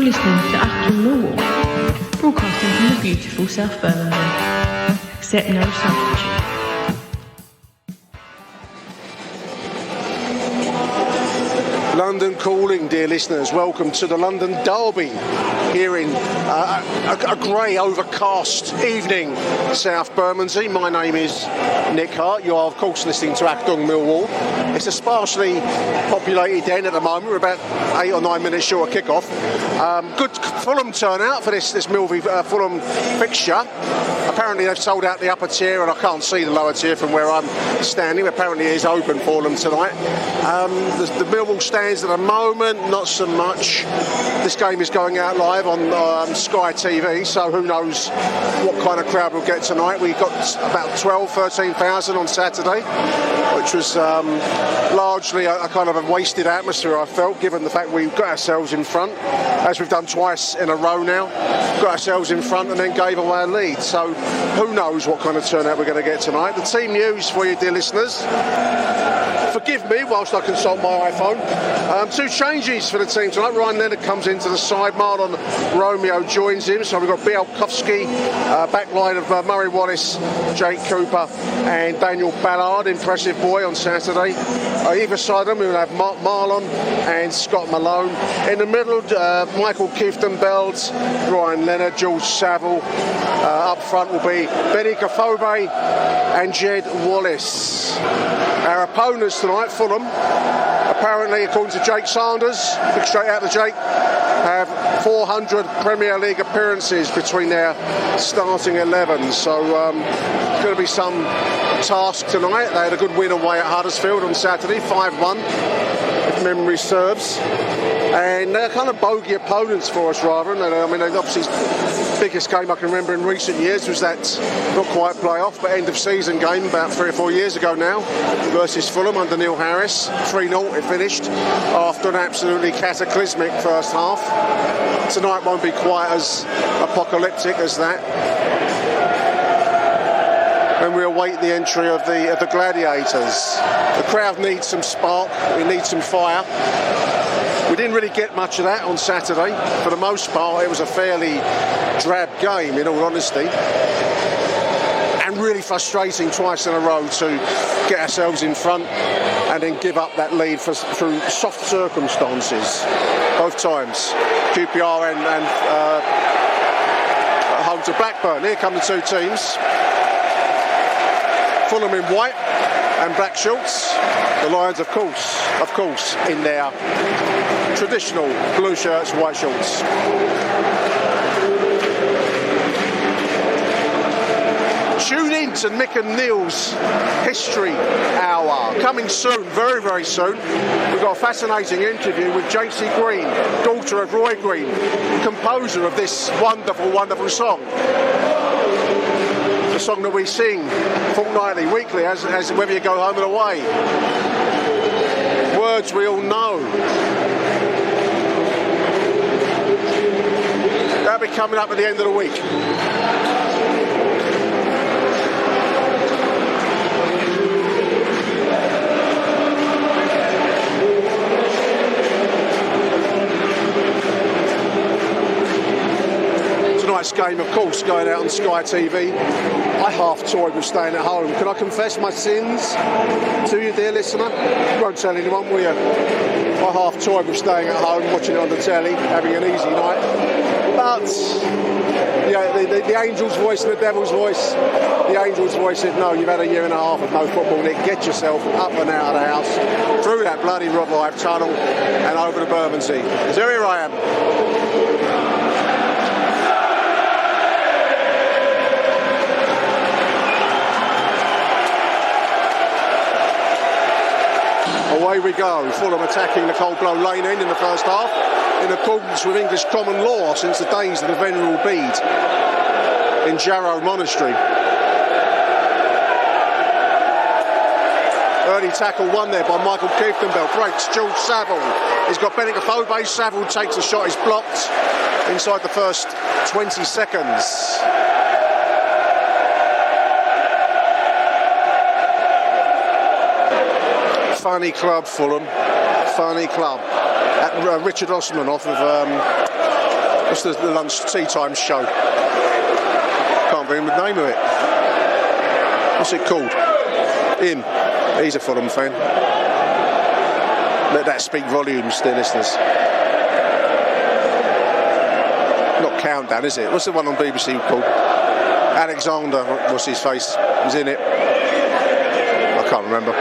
listening to AchtungMillwall, broadcasting from the beautiful South Birmingham. Accept no substitute. London calling, dear listeners. Welcome to the London Derby here in a grey, overcast evening, South Bermondsey. My name is Nick Hart. You are, of course, listening to AchtungMillwall. It's a sparsely populated den at the moment. We're about 8 or 9 minutes short of kick-off. Good Fulham turnout for this Fulham fixture. Apparently they've sold out the upper tier, and I can't see the lower tier from where I'm standing. Apparently it is open for them tonight. The Millwall stands at the moment, not so much. This game is going out live on Sky TV, so who knows what kind of crowd we'll get tonight. We got about 13,000 on Saturday, which was largely a kind of a wasted atmosphere, I felt, given the fact we got ourselves in front, as we've done twice in a row now. Got ourselves in front and then gave away a lead. So who knows what kind of turnout we're going to get tonight. The team news for you, dear listeners. Forgive me whilst I consult my iPhone. 2 changes for the team tonight. Ryan Leonard comes into the side. Marlon Romeo joins him. So we've got Bielkowski, backline of Murray Wallace, Jake Cooper and Daniel Ballard. Impressive boy on Saturday. Either side of them we will have Marlon and Scott Malone. In the middle, Michael Kieftenbeld, Ryan Leonard, George Saville. Up front will be Benny Kafobe and Jed Wallace. Our opponents tonight, Fulham, apparently, according to Jake Sanders, big straight out to Jake, have 400 Premier League appearances between their starting 11. So it's going to be some task tonight. They had a good win away at Huddersfield on Saturday, 5-1, if memory serves. And they're kind of bogey opponents for us, rather. And I mean, obviously, the biggest game I can remember in recent years was that, not quite playoff, but end of season game about 3 or 4 years ago now, versus Fulham under Neil Harris. 3-0 it finished after an absolutely cataclysmic first half. Tonight won't be quite as apocalyptic as that. And we await the entry of the gladiators. The crowd needs some spark. We need some fire. We didn't really get much of that on Saturday. For the most part, it was a fairly drab game, in all honesty. And really frustrating twice in a row to get ourselves in front and then give up that lead through soft circumstances. Both times. QPR and home to Blackburn. Here come the 2 teams. Fulham in white and black shorts. The Lions, of course, in their traditional blue shirts, white shorts. Tune in to Mick and Neil's History Hour. Coming soon, very, very soon. We've got a fascinating interview with JC Green, daughter of Roy Green, composer of this wonderful, wonderful song. The song that we sing fortnightly, weekly, as whether you go home and away. Words we all know. That'll be coming up at the end of the week. Tonight's game, of course, going out on Sky TV. I half toyed with staying at home. Can I confess my sins to you, dear listener? You won't tell anyone, will you? I half toyed with staying at home, watching it on the telly, having an easy night. But yeah, the angel's voice and the devil's voice. The angel's voice said, no, you've had a year and a half of no football, Nick. Get yourself up and out of the house, through that bloody Revive tunnel and over to Bermondsey. So here I am. Away we go. Fulham attacking the Cold Blow Lane end in the first half, in accordance with English common law since the days of the Venerable Bede in Jarrow Monastery. Early tackle won there by Michael Kieftenbeld. Breaks George Saville. He's got Benny Kafobe. Saville takes a shot. He's blocked inside the first 20 seconds. Funny club, Fulham. Funny club. Richard Osman off of What's the lunch tea time show? Can't remember the name of it. What's it called? Him. He's a Fulham fan. Let that speak volumes, dear listeners. Not Countdown, is it? What's the one on BBC called? Alexander, what's his face? Was in it. I can't remember.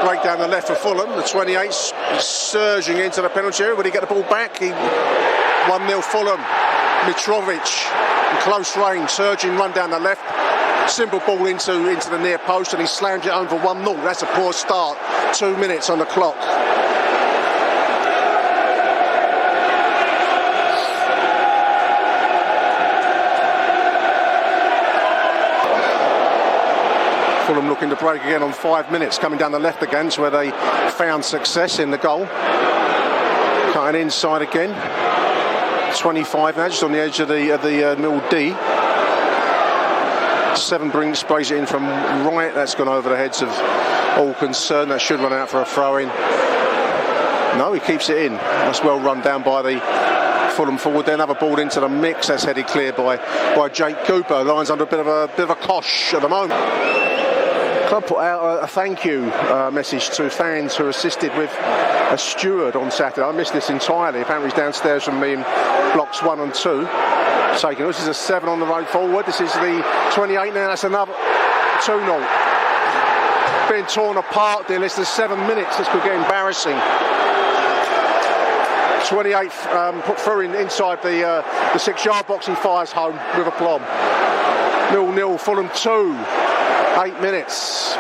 Break down the left for Fulham. The 28's surging into the penalty area. Will he get the ball back? 1-0 Fulham. Mitrovic in close range, surging run down the left. Simple ball into the near post, and he slams it home for 1-0. That's a poor start. 2 minutes on the clock. Fulham looking to break again on 5 minutes, coming down the left again, where they found success in the goal. Cutting inside again. 25 now, just on the edge of the Mill D. 7 sprays it in from right. That's gone over the heads of all concerned. That should run out for a throw-in. No, he keeps it in. That's well run down by the Fulham forward. Then another ball into the mix. That's headed clear by Jake Cooper. Lions under a bit of a cosh at the moment. Club put out a thank you message to fans who assisted with a steward on Saturday. I missed this entirely. Apparently he's downstairs from me in blocks 1 and 2. This is a 7 on the road forward. This is the 28 now. That's another 2-0. Being torn apart, dear listeners. 7 minutes. This could get embarrassing. 28 put through inside the 6-yard box. He fires home with aplomb. 0-0 Fulham 2. 8 minutes.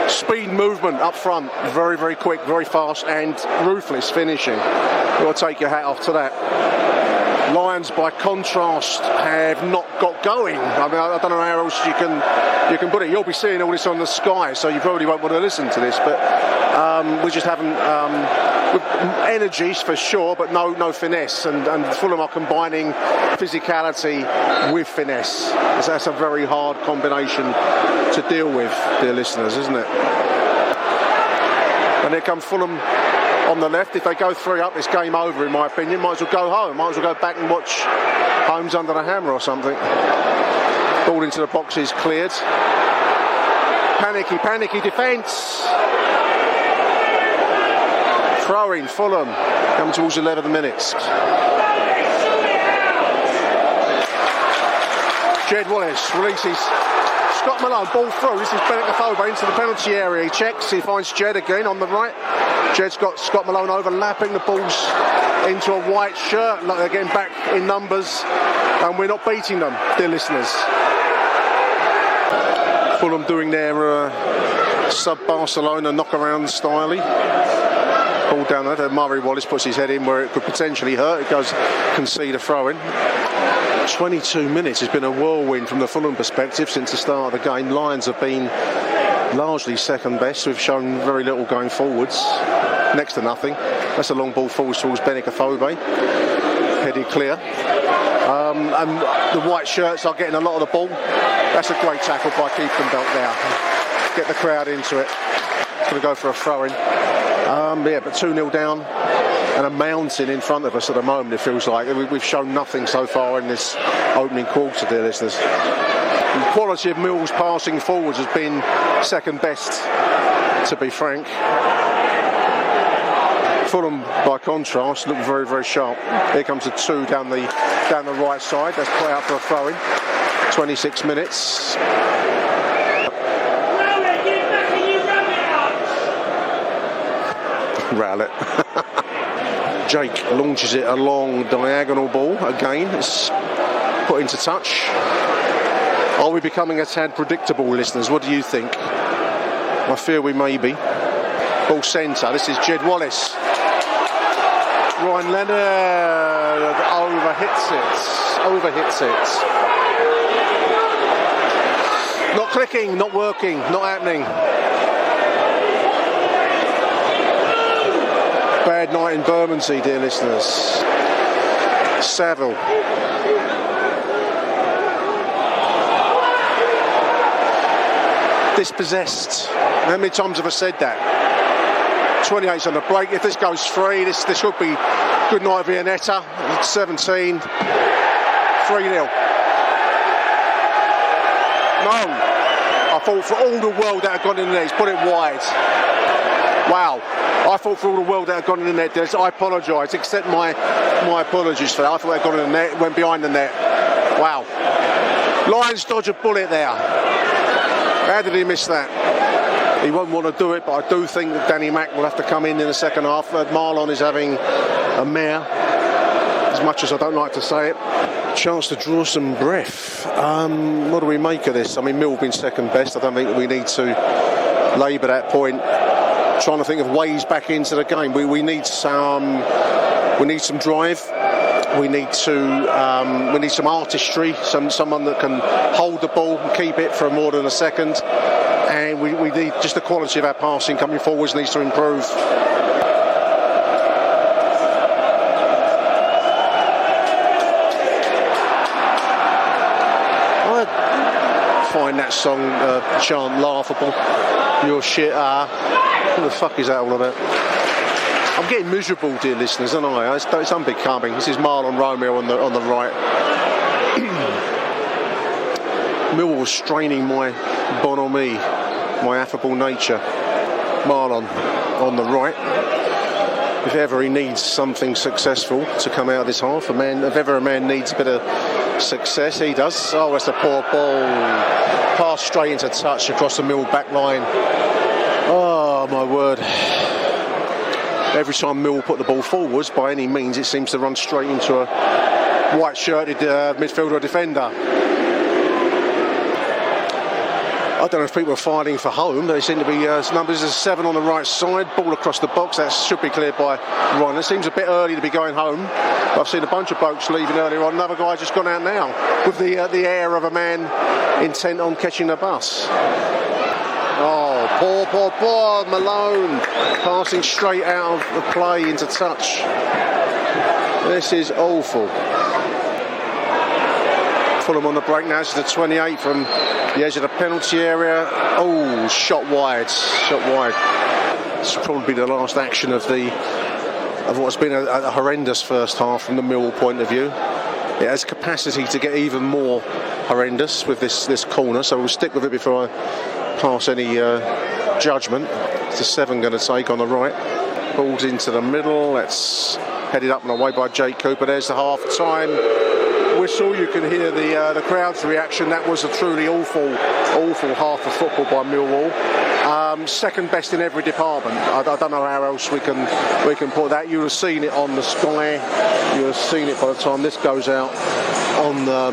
Speed movement up front, very, very quick, very fast and ruthless finishing. You've got to take your hat off to that. Lions, by contrast, have not got going. I mean, I don't know how else you can put it. You'll be seeing all this on the Sky, so you probably won't want to listen to this, but we just haven't... energies for sure, but no finesse, and Fulham are combining physicality with finesse. So that's a very hard combination to deal with, dear listeners, isn't it? And here comes Fulham on the left. If they go 3 up, it's game over in my opinion. Might as well go home. Might as well go back and watch Holmes Under the Hammer or something. Ball into the box is cleared. Panicky defence. Throwing Fulham, coming towards 11 minutes. Jed Wallace releases Scott Malone, ball through. This is Bennett Kafobe into the penalty area. He checks, he finds Jed again on the right. Jed's got Scott Malone overlapping. The ball's into a white shirt. Like they're getting back in numbers, and we're not beating them, dear listeners. Fulham doing their sub-Barcelona knock-around styling. Ball down there. Murray Wallace puts his head in where it could potentially hurt. It goes concede a throw-in. 22 minutes has been a whirlwind from the Fulham perspective since the start of the game. Lions have been largely second best. We've shown very little going forwards. Next to nothing. That's a long ball forwards towards Bennett Kafobe. Headed clear. And the white shirts are getting a lot of the ball. That's a great tackle by Keith Belt there. Get the crowd into it. It's going to go for a throw-in. But 2-0 down and a mountain in front of us at the moment, it feels like. We've shown nothing so far in this opening quarter, dear listeners. The quality of Mill's passing forwards has been second best, to be frank. Fulham, by contrast, look very, very sharp. Here comes a 2 down the right side. That's put out for a throw-in. 26 minutes. Rowlett. Jake launches it a long diagonal ball. Again, it's put into touch. Are we becoming a tad predictable, listeners? What do you think? I fear we may be. Ball centre. This is Jed Wallace. Ryan Leonard overhits it. Not clicking, not working, not happening. Bad night in Bermondsey, dear listeners. Saville. dispossessed. How many times have I said that? 28's on the break. If this goes 3, this should be good night Vianetta. 17, 3-0. No. I thought for all the world that had gone in there, he's put it wide. Wow. I thought for all the world that had gone in the net, Des, I apologise, accept my apologies for that. I thought that had gone in the net, went behind the net. Wow. Lions dodge a bullet there. How did he miss that? He won't want to do it, but I do think that Danny Mack will have to come in the second half. Marlon is having a mare, as much as I don't like to say it. Chance to draw some breath. What do we make of this? I mean, Mill have been second best. I don't think we need to labour that point. Trying to think of ways back into the game. We need some drive. We need some artistry. Someone that can hold the ball and keep it for more than a second. And we need just the quality of our passing coming forwards needs to improve. I find that song chant laughable. Your shit. What the fuck is that all about? I'm getting miserable, dear listeners, aren't I? It's unbecoming. This is Marlon Romeo on the right. Millwall was straining my bonhomie, my affable nature. Marlon on the right. If ever he needs something successful to come out of this half, if ever a man needs a bit of success, he does. Oh, that's a poor ball. Pass straight into touch across the Mill back line. Oh, my word. Every time Mill put the ball forwards, by any means, it seems to run straight into a white-shirted midfielder or defender. I don't know if people are fighting for home. They seem to be numbers as 7 on the right side, ball across the box. That should be cleared by Ryan. It seems a bit early to be going home. I've seen a bunch of blokes leaving earlier on. Another guy just gone out now with the air of a man intent on catching a bus. Oh, poor Malone passing straight out of the play into touch. This is awful. Fulham on the break now. This is the 28 from the edge of the penalty area. Oh, shot wide. This will probably be the last action of what's been a horrendous first half from the Millwall point of view. It has capacity to get even more horrendous with this corner, so we'll stick with it before I pass any judgment. It's a 7 going to take on the right. Ball's into the middle. That's headed up and away by Jake Cooper. There's the half-time whistle. You can hear the crowd's reaction. That was a truly awful half of football by Millwall. Second best in every department. I don't know how else we can put that. You would have seen it on the Sky. You would have seen it by the time this goes out on the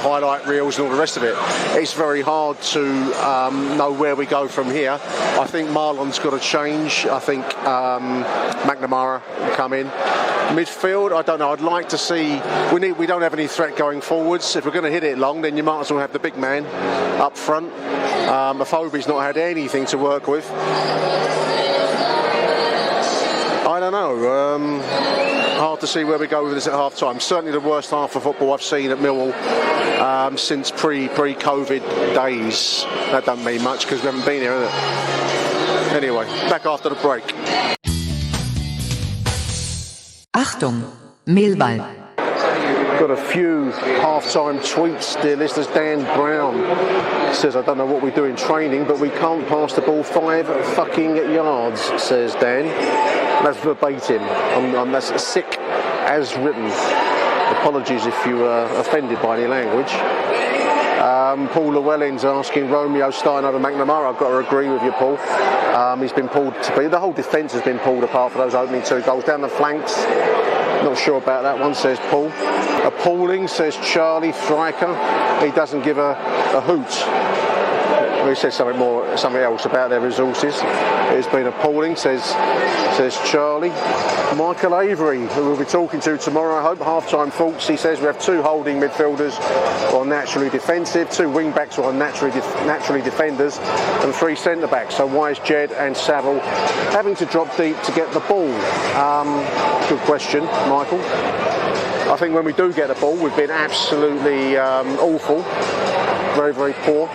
highlight reels and all the rest of it. It's very hard to know where we go from here. I think Marlon's got to change. I think McNamara will come in. Midfield, I don't know. I'd like to see. We don't have any threat going forwards. If we're going to hit it long, then you might as well have the big man up front. Afobe's not had anything to work with. I don't know. Hard to see where we go with this at half time. Certainly the worst half of football I've seen at Millwall since pre-COVID days. That doesn't mean much because we haven't been here, has it? Anyway, back after the break. Achtung, Millwall. Got a few half-time tweets, dear listeners. Dan Brown says, I don't know what we do in training, but we can't pass the ball 5 fucking yards, says Dan. That's verbatim. That's sick as written. Apologies if you were offended by any language. Paul Llewellyn's asking, Romeo starting over McNamara. I've got to agree with you, Paul. He's been pulled the whole defence has been pulled apart for those opening 2 goals. Down the flanks, not sure about that one, says Paul. Appalling, says Charlie Thriker. He doesn't give a hoot. He says something else about their resources. It's been appalling, says Charlie. Michael Avery, who we'll be talking to tomorrow, I hope. Half-time thoughts. He says we have 2 holding midfielders who are naturally defensive, 2 wing-backs who are naturally defenders, and 3 centre-backs. So why is Jed and Saville having to drop deep to get the ball? Good question, Michael. I think when we do get the ball, we've been absolutely awful. Very, very poor.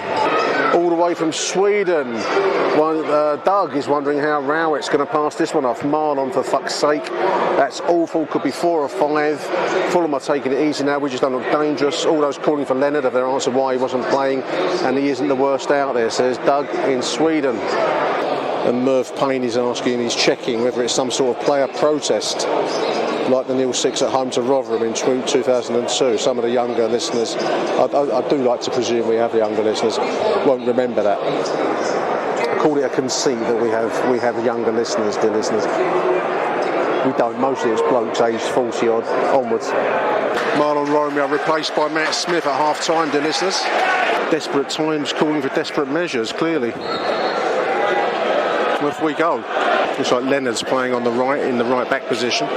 all the way from Sweden. Doug is wondering how Rowett's going to pass this one off. Marlon, for fuck's sake. That's awful. Could be 4 or 5. Fulham are taking it easy now. We just don't look dangerous. All those calling for Leonard have their answer why he wasn't playing, and he isn't the worst out there, says Doug in Sweden. And Merv Payne is asking, he's checking whether it's some sort of player protest, like the 0-6 at home to Rotherham in 2002. Some of the younger listeners, I do like to presume we have younger listeners, won't remember that. I call it a conceit that we have younger listeners, dear listeners. We don't. Mostly it's blokes aged 40 odd onwards. Marlon Romeo replaced by Matt Smith at half time, dear listeners. Desperate times calling for desperate measures, clearly. Off we go. Looks like Leonard's playing on the right, in the right back position.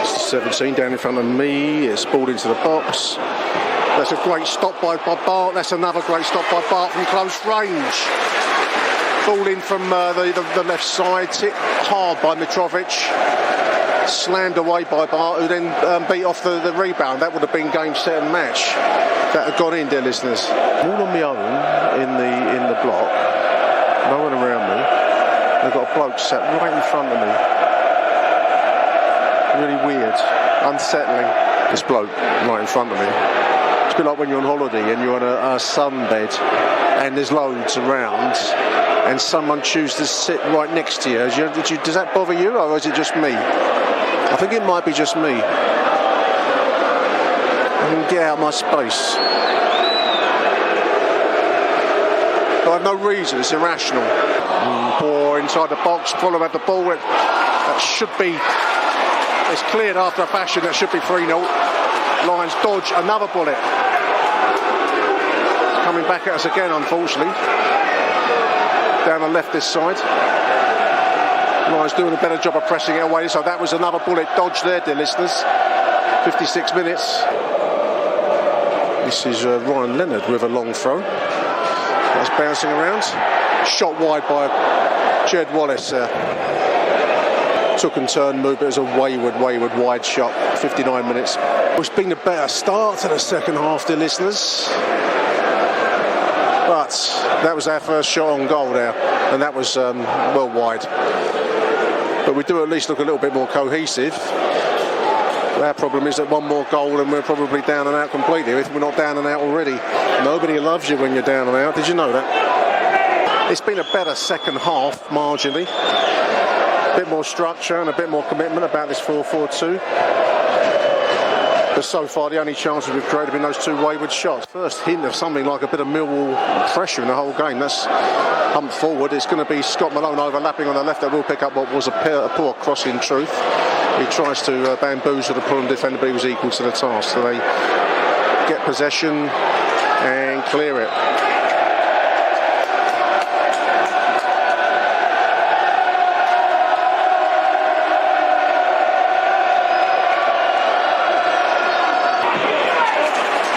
17 down in front of me. It's balled into the box. That's a great stop by Bart. That's another great stop by Bart from close range. Ball in from the left side. Hit hard by Mitrovic. Slammed away by Bart, who then beat off the rebound. That would have been game, set and match. That had gone in, dear listeners. All on my own in the block. No one around me. They've got a bloke sat right in front of me. Really weird, unsettling. This bloke right in front of me. It's a bit like when you're on holiday and you're on a sunbed and there's loads around and someone chooses to sit right next to you. Does that bother you, or is it just me? I think it might be just me. I can get out of my space. I have no reason, it's irrational. Poor inside the box, Fulham had the ball. That should be, it's cleared after a fashion, that should be 3-0. Lions dodge another bullet. It's coming back at us again, unfortunately. Down the left this side. Lions doing a better job of pressing it away, so that was another bullet dodge there, dear listeners. 56 minutes. This is Ryan Leonard with a long throw. That's bouncing around. Shot wide by Jed Wallace. Took and turn move, but it was a wayward wide shot. 59 minutes. It's been a better start to the second half, dear listeners. But that was our first shot on goal there, and that was well wide. But we do at least look a little bit more cohesive. Our problem is that one more goal and we're probably down and out completely, if we're not down and out already. Nobody loves you when you're down and out. Did you know that? It's been a better second half, marginally. A bit more structure and a bit more commitment about this 4-4-2. But so far, the only chances we've created have been those 2 wayward shots. First hint of something like a bit of Millwall pressure in the whole game. That's humped forward. It's going to be Scott Malone overlapping on the left that will pick up what was a poor cross in truth. He tries to bamboozle the Fulham defender, but he was equal to the task. So they get possession and clear it.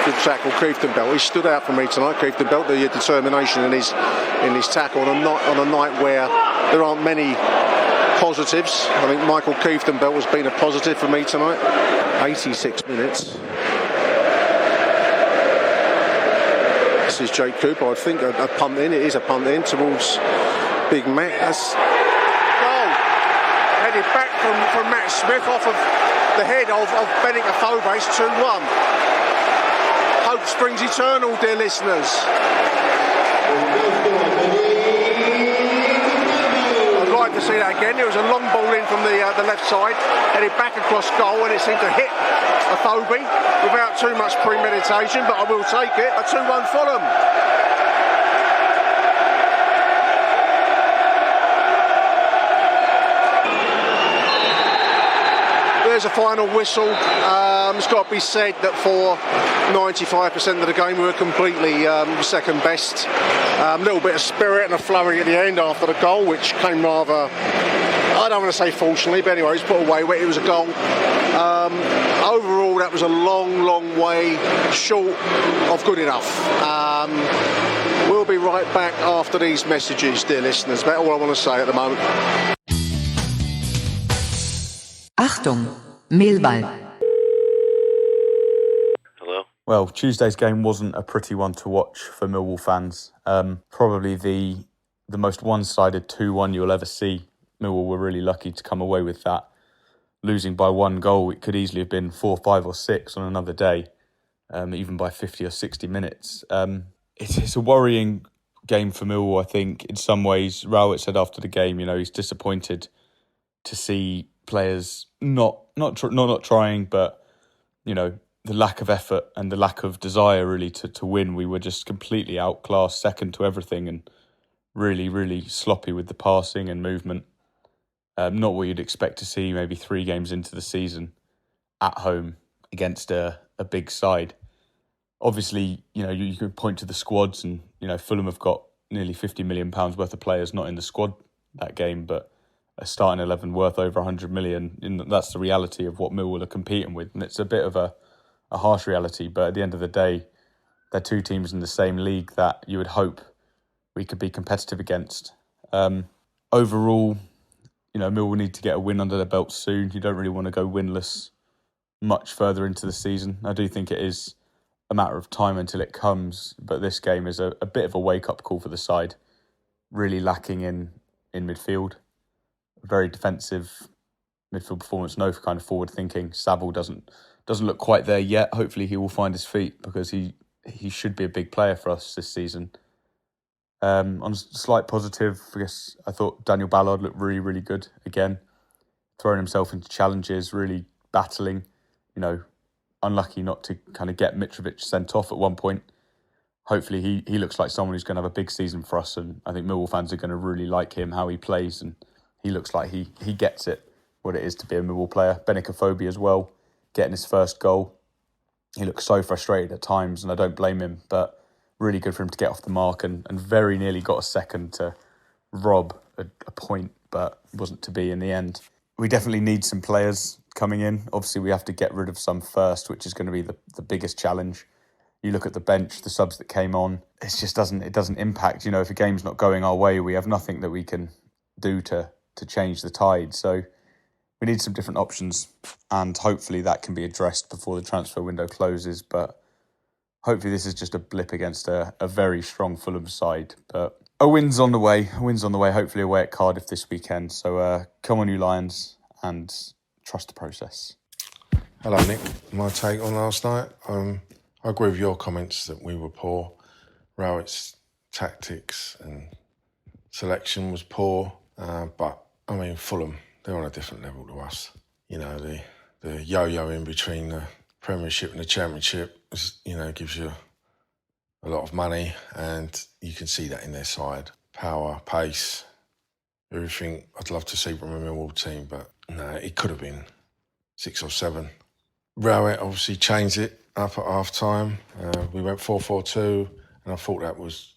Good tackle, Kieftenbelt. He stood out for me tonight. Kieftenbelt, the determination in his tackle on a night where there aren't many positives. I think Michael Kieftenbelt has been a positive for me tonight. 86 minutes. This is Jake Cooper. I think a punt in. It is a punt in towards Big Matt. That's goal. Headed back from Matt Smith off of the head of Benik Afobe. It's 2-1. Hope springs eternal, dear listeners. To see that again. There was a long ball in from the left side, headed back across goal, and it seemed to hit Afobe without too much premeditation, but I will take it. A 2-1 Fulham. There's a final whistle. It's got to be said that for 95% of the game we were completely second best. A little bit of spirit and a flurry at the end after the goal, which came rather, I don't want to say fortunately, but anyway, it was put away. It was a goal. Overall, that was a long way short of good enough. We'll be right back after these messages, dear listeners. That's all I want to say at the moment. Achtung, Millwall. Hello? Well, Tuesday's game wasn't a pretty one to watch for Millwall fans. Probably the most one-sided 2-1 you'll ever see. Millwall were really lucky to come away with that. Losing by 1 goal, it could easily have been 4, 5 or 6 on another day, even by 50 or 60 minutes. It's a worrying game for Millwall, I think, in some ways. Rowett said after the game, he's disappointed to see players not trying, but, the lack of effort and the lack of desire really to win. We were just completely outclassed, second to everything, and really, really sloppy with the passing and movement. Not what you'd expect to see maybe 3 games into the season at home against a big side. Obviously, you can point to the squads and, Fulham have got nearly £50 million worth of players not in the squad that game, but a starting 11 worth over 100 million. And that's the reality of what Millwall are competing with. And it's a bit of a harsh reality, but at the end of the day, they're 2 teams in the same league that you would hope we could be competitive against. Overall, Millwall need to get a win under their belt soon. You don't really want to go winless much further into the season. I do think it is a matter of time until it comes, but this game is a bit of a wake-up call for the side. Really lacking in midfield. Very defensive midfield performance, no kind of forward thinking. Saville doesn't look quite there yet. Hopefully he will find his feet because he should be a big player for us this season. On a slight positive, I guess I thought Daniel Ballard looked really, really good again. Throwing himself into challenges, really battling, unlucky not to kind of get Mitrovic sent off at one point. Hopefully he looks like someone who's going to have a big season for us, and I think Millwall fans are going to really like him, how he plays, and he looks like he gets it, what it is to be a Millwall player. Benicophobia as well, getting his first goal. He looks so frustrated at times, and I don't blame him, but really good for him to get off the mark and very nearly got a second to rob a point, but wasn't to be in the end. We definitely need some players coming in. Obviously, we have to get rid of some first, which is going to be the biggest challenge. You look at the bench, the subs that came on, it just doesn't impact. If a game's not going our way, we have nothing that we can do to change the tide. So we need some different options, and hopefully that can be addressed before the transfer window closes. But hopefully this is just a blip against a very strong Fulham side. But a win's on the way, hopefully away at Cardiff this weekend. So come on, you Lions, and trust the process. Hello, Nick. My take on last night. I agree with your comments that we were poor. Rowett's tactics and selection was poor. But, Fulham, they're on a different level to us. The yo-yo in between the Premiership and the Championship, gives you a lot of money, and you can see that in their side. Power, pace, everything I'd love to see from a Millwall team, but no, it could have been 6 or 7. Rowett obviously changed it up at half-time. We went 4-4-2, and I thought that was,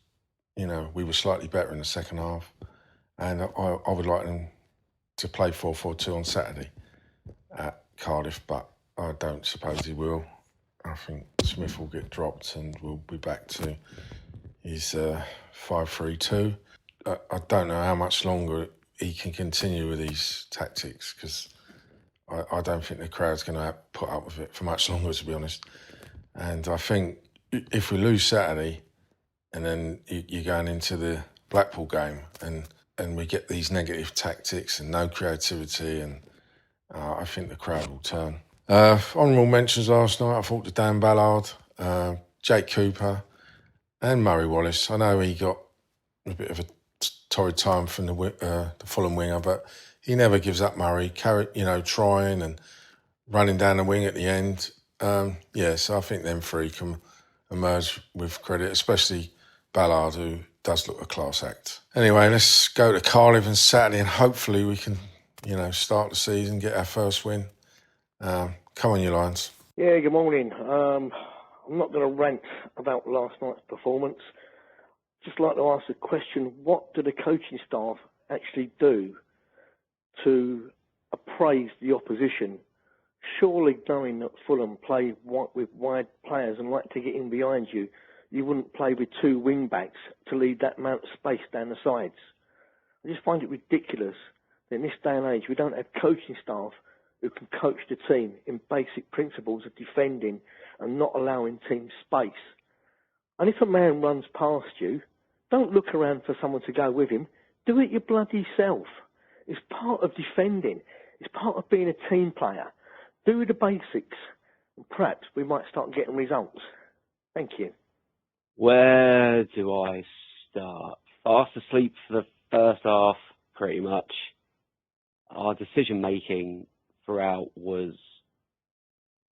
we were slightly better in the second half, and I would like them to play 4-4-2 on Saturday at Cardiff, but I don't suppose he will. I think Smith will get dropped and we'll be back to his 5-3-2. I don't know how much longer he can continue with these tactics, because I don't think the crowd's going to put up with it for much longer, to be honest. And I think if we lose Saturday and then you're going into the Blackpool game and we get these negative tactics and no creativity, and I think the crowd will turn. Honourable mentions last night, I thought to Dan Ballard, Jake Cooper and Murray Wallace. I know he got a bit of a torrid time from the Fulham winger, but he never gives up, Murray, trying and running down the wing at the end. So I think them 3 can emerge with credit, especially Ballard, who does look a class act. Anyway, let's go to Cardiff on Saturday, and hopefully we can, start the season, get our first win. Come on, you Lions. Yeah, good morning. I'm not going to rant about last night's performance. Just like to ask the question, what do the coaching staff actually do to appraise the opposition? Surely, knowing that Fulham play with wide players and like to get in behind you, you wouldn't play with 2 wing-backs to leave that amount of space down the sides. I just find it ridiculous that in this day and age we don't have coaching staff who can coach the team in basic principles of defending and not allowing teams space. And if a man runs past you, don't look around for someone to go with him. Do it your bloody self. It's part of defending. It's part of being a team player. Do the basics, and perhaps we might start getting results. Thank you. Where do I start? Fast asleep for the first half, pretty much. Our decision-making throughout was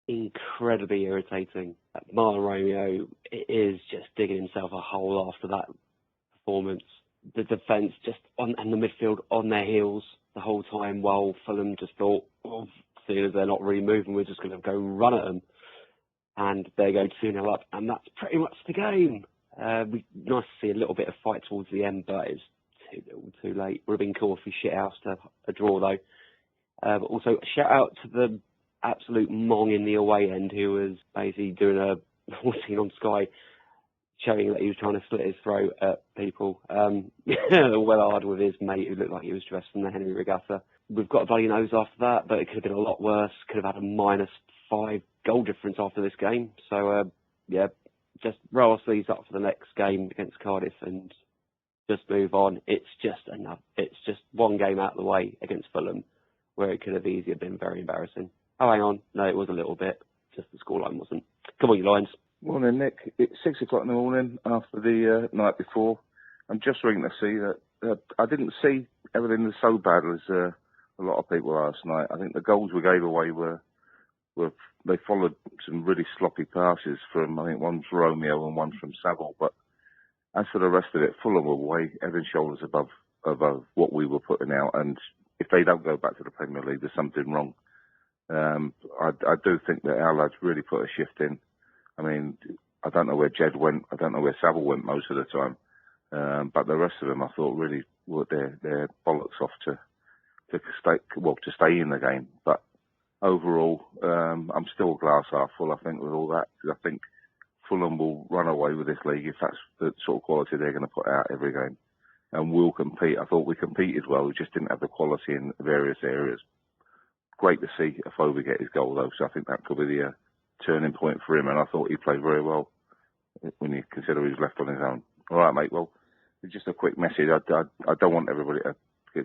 incredibly irritating. Marlon Romeo is just digging himself a hole after that performance. The defence just and the midfield on their heels the whole time, while Fulham just thought, oh, seeing as they're not really moving, we're just going to go run at them. And they go 2-0 up, and that's pretty much the game. Nice to see a little bit of fight towards the end, but it's too late. Would have been cool if we shit house to a draw, though. But also, shout out to the absolute mong in the away end who was basically doing a seen on Sky, showing that he was trying to slit his throat at people. Well hard with his mate who looked like he was dressed from the Henry Regatta. We've got a bloody nose after that, but it could have been a lot worse. Could have had a -5 goal difference after this game. So, just roll our sleeves up for the next game against Cardiff and just move on. It's just one game out of the way against Fulham, where it could have easily been very embarrassing. Oh, hang on. No, it was a little bit. Just the scoreline wasn't. Come on, you Lions. Morning, Nick. It's 6 o'clock in the morning after the night before. I'm just ringing to see that I didn't see everything was so bad as a lot of people last night. I think the goals we gave away were they followed some really sloppy passes from, I think one's Romeo and one's from Saville. But as for the rest of it, Fulham were way head and shoulders above what we were putting out. And if they don't go back to the Premier League, there's something wrong. I do think that our lads really put a shift in. I mean, I don't know where Jed went. I don't know where Saville went most of the time. But the rest of them, I thought, really were their bollocks off to stay in the game. But overall, I'm still glass half full, I think, with all that. Because I think Fulham will run away with this league if that's the sort of quality they're going to put out every game. And we'll compete. I thought we competed well. We just didn't have the quality in various areas. Great to see Afobe get his goal, though. So I think that could be the turning point for him. And I thought he played very well when you consider he was left on his own. All right, mate. Well, just a quick message. I don't want everybody to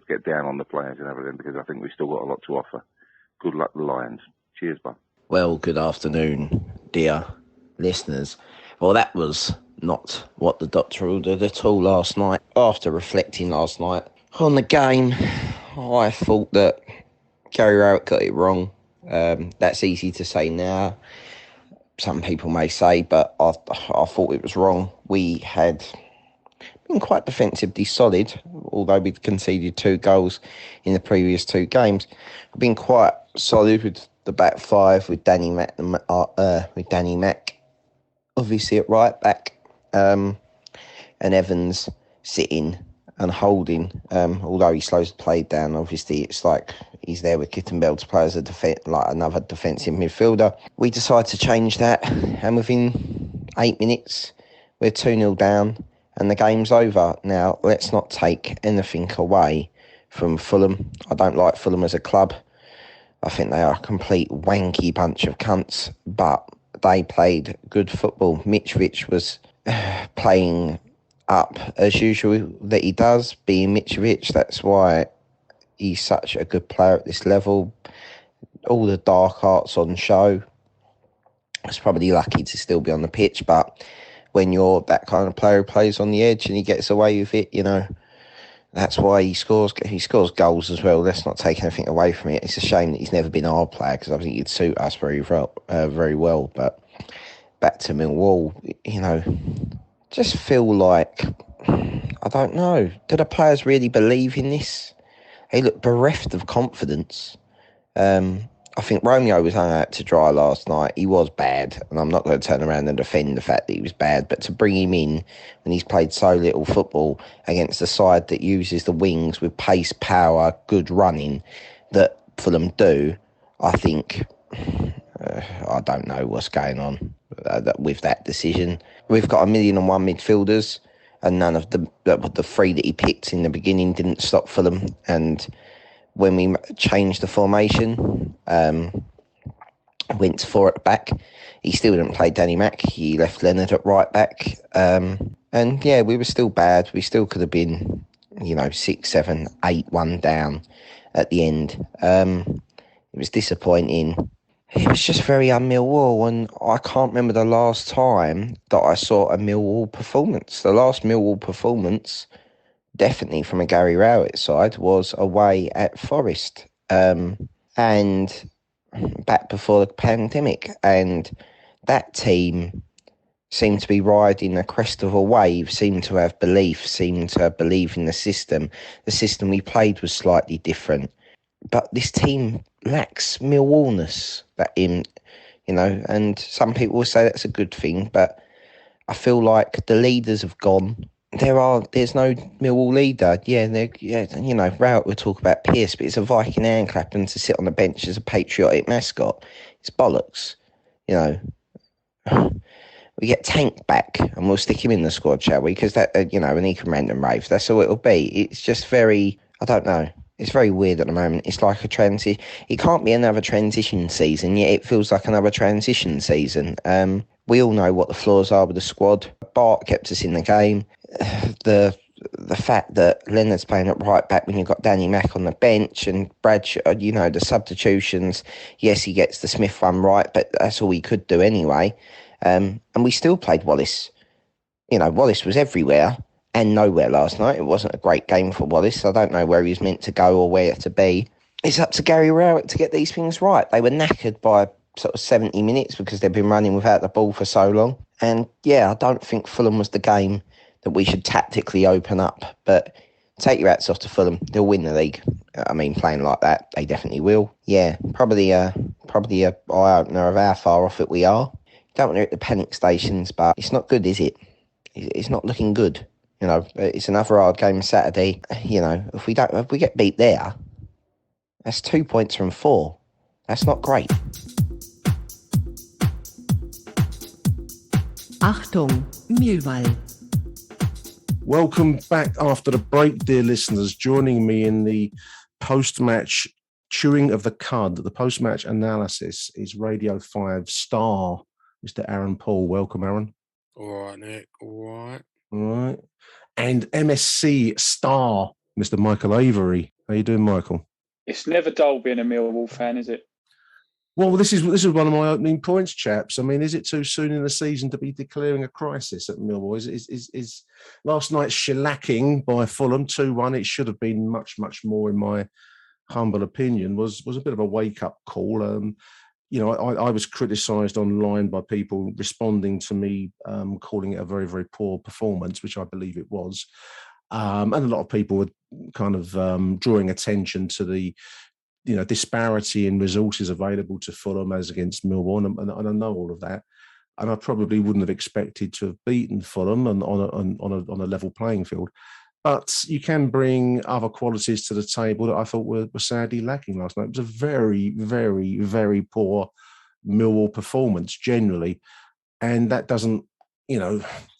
get down on the players and everything, because I think we've still got a lot to offer. Good luck, the Lions. Cheers, bud. Well, good afternoon, dear listeners. Well, that was not what the doctor ordered at all last night. After reflecting last night on the game, I thought that Gary Rowett got it wrong. That's easy to say now. Some people may say, but I thought it was wrong. We had been quite defensively solid, although we'd conceded 2 goals in the previous 2 games. We've been quite solid with the back 5, with Danny Mack, obviously at right back, and Evans sitting and holding. Although he slows the play down, obviously it's like he's there with Kittenbell to play as another defensive midfielder. We decided to change that, and within 8 minutes we're 2-0 down. And the game's over. Now, let's not take anything away from Fulham. I don't like Fulham as a club. I think they are a complete wanky bunch of cunts, but they played good football. Mitrovic was playing up as usual that he does, being Mitrovic. That's why he's such a good player at this level. All the dark arts on show. It's probably lucky to still be on the pitch, but when you're that kind of player who plays on the edge and he gets away with it, that's why he scores goals as well. Let's not take anything away from it. It's a shame that he's never been our player, because I think he'd suit us very well. But back to Millwall, just feel like, I don't know, do the players really believe in this? They look bereft of confidence. I think Romeo was hung out to dry last night. He was bad, and I'm not going to turn around and defend the fact that he was bad, but to bring him in when he's played so little football against a side that uses the wings with pace, power, good running that Fulham do, I think, I don't know what's going on with that decision. We've got 1,000,001 midfielders, and none of the 3 that he picked in the beginning didn't stop Fulham. And when we changed the formation, went to 4 at the back. He still didn't play Danny Mack. He left Leonard at right back. And yeah, we were still bad. We still could have been, 6, 7, 8-1 down at the end. It was disappointing. It was just very un-Millwall, and I can't remember the last time that I saw a Millwall performance. The last Millwall performance, definitely from a Gary Rowett side, was away at Forest. And back before the pandemic, and that team seemed to be riding the crest of a wave, seemed to have belief, seemed to believe in the system. The system we played was slightly different, but this team lacks Millwallness. And some people will say that's a good thing, but I feel like the leaders have gone. There's no Millwall leader. Rowett will talk about Pearce, but it's a Viking hand clap, and to sit on the bench as a patriotic mascot, it's bollocks. We get Tank back and we'll stick him in the squad, shall we? Because that, and he can random rave. That's all it'll be. It's just very, I don't know. It's very weird at the moment. It's like a transition. It can't be another transition season, yet it feels like another transition season. We all know what the flaws are with the squad. Bart kept us in the game. The fact that Leonard's playing at right back when you've got Danny Mack on the bench and Bradshaw, the substitutions. Yes, he gets the Smith one right, but that's all he could do anyway. And we still played Wallace. Wallace was everywhere and nowhere last night. It wasn't a great game for Wallace. I don't know where he was meant to go or where to be. It's up to Gary Rowett to get these things right. They were knackered by sort of 70 minutes because they've been running without the ball for so long. And yeah, I don't think Fulham was the game that we should tactically open up. But take your hats off to Fulham. They'll win the league. I mean, playing like that, they definitely will. Yeah, probably a eye-opener of how far off it we are. Don't want to hit the panic stations, but it's not good, is it? It's not looking good. It's another hard game Saturday. If we get beat there, that's 2 points from 4. That's not great. Achtung, Millwall. Welcome back after the break, dear listeners. Joining me in the post-match chewing of the cud, the post-match analysis, is Radio 5 star, Mr. Aaron Paul. Welcome, Aaron. All right, Nick. All right. And MSC star, Mr. Michael Avery. How you doing, Michael? It's never dull being a Millwall fan, is it? Well, this is one of my opening points, chaps. I mean, is it too soon in the season to be declaring a crisis at Millwall? Is last night's shellacking by Fulham 2-1? It should have been much, much more, in my humble opinion. Was a bit of a wake-up call. I was criticised online by people responding to me, calling it a very, very poor performance, which I believe it was. And a lot of people were kind of drawing attention to the disparity in resources available to Fulham as against Millwall, and I know all of that. And I probably wouldn't have expected to have beaten Fulham on a level playing field. But you can bring other qualities to the table that I thought were sadly lacking last night. It was a very, very, very poor Millwall performance generally, and that doesn't,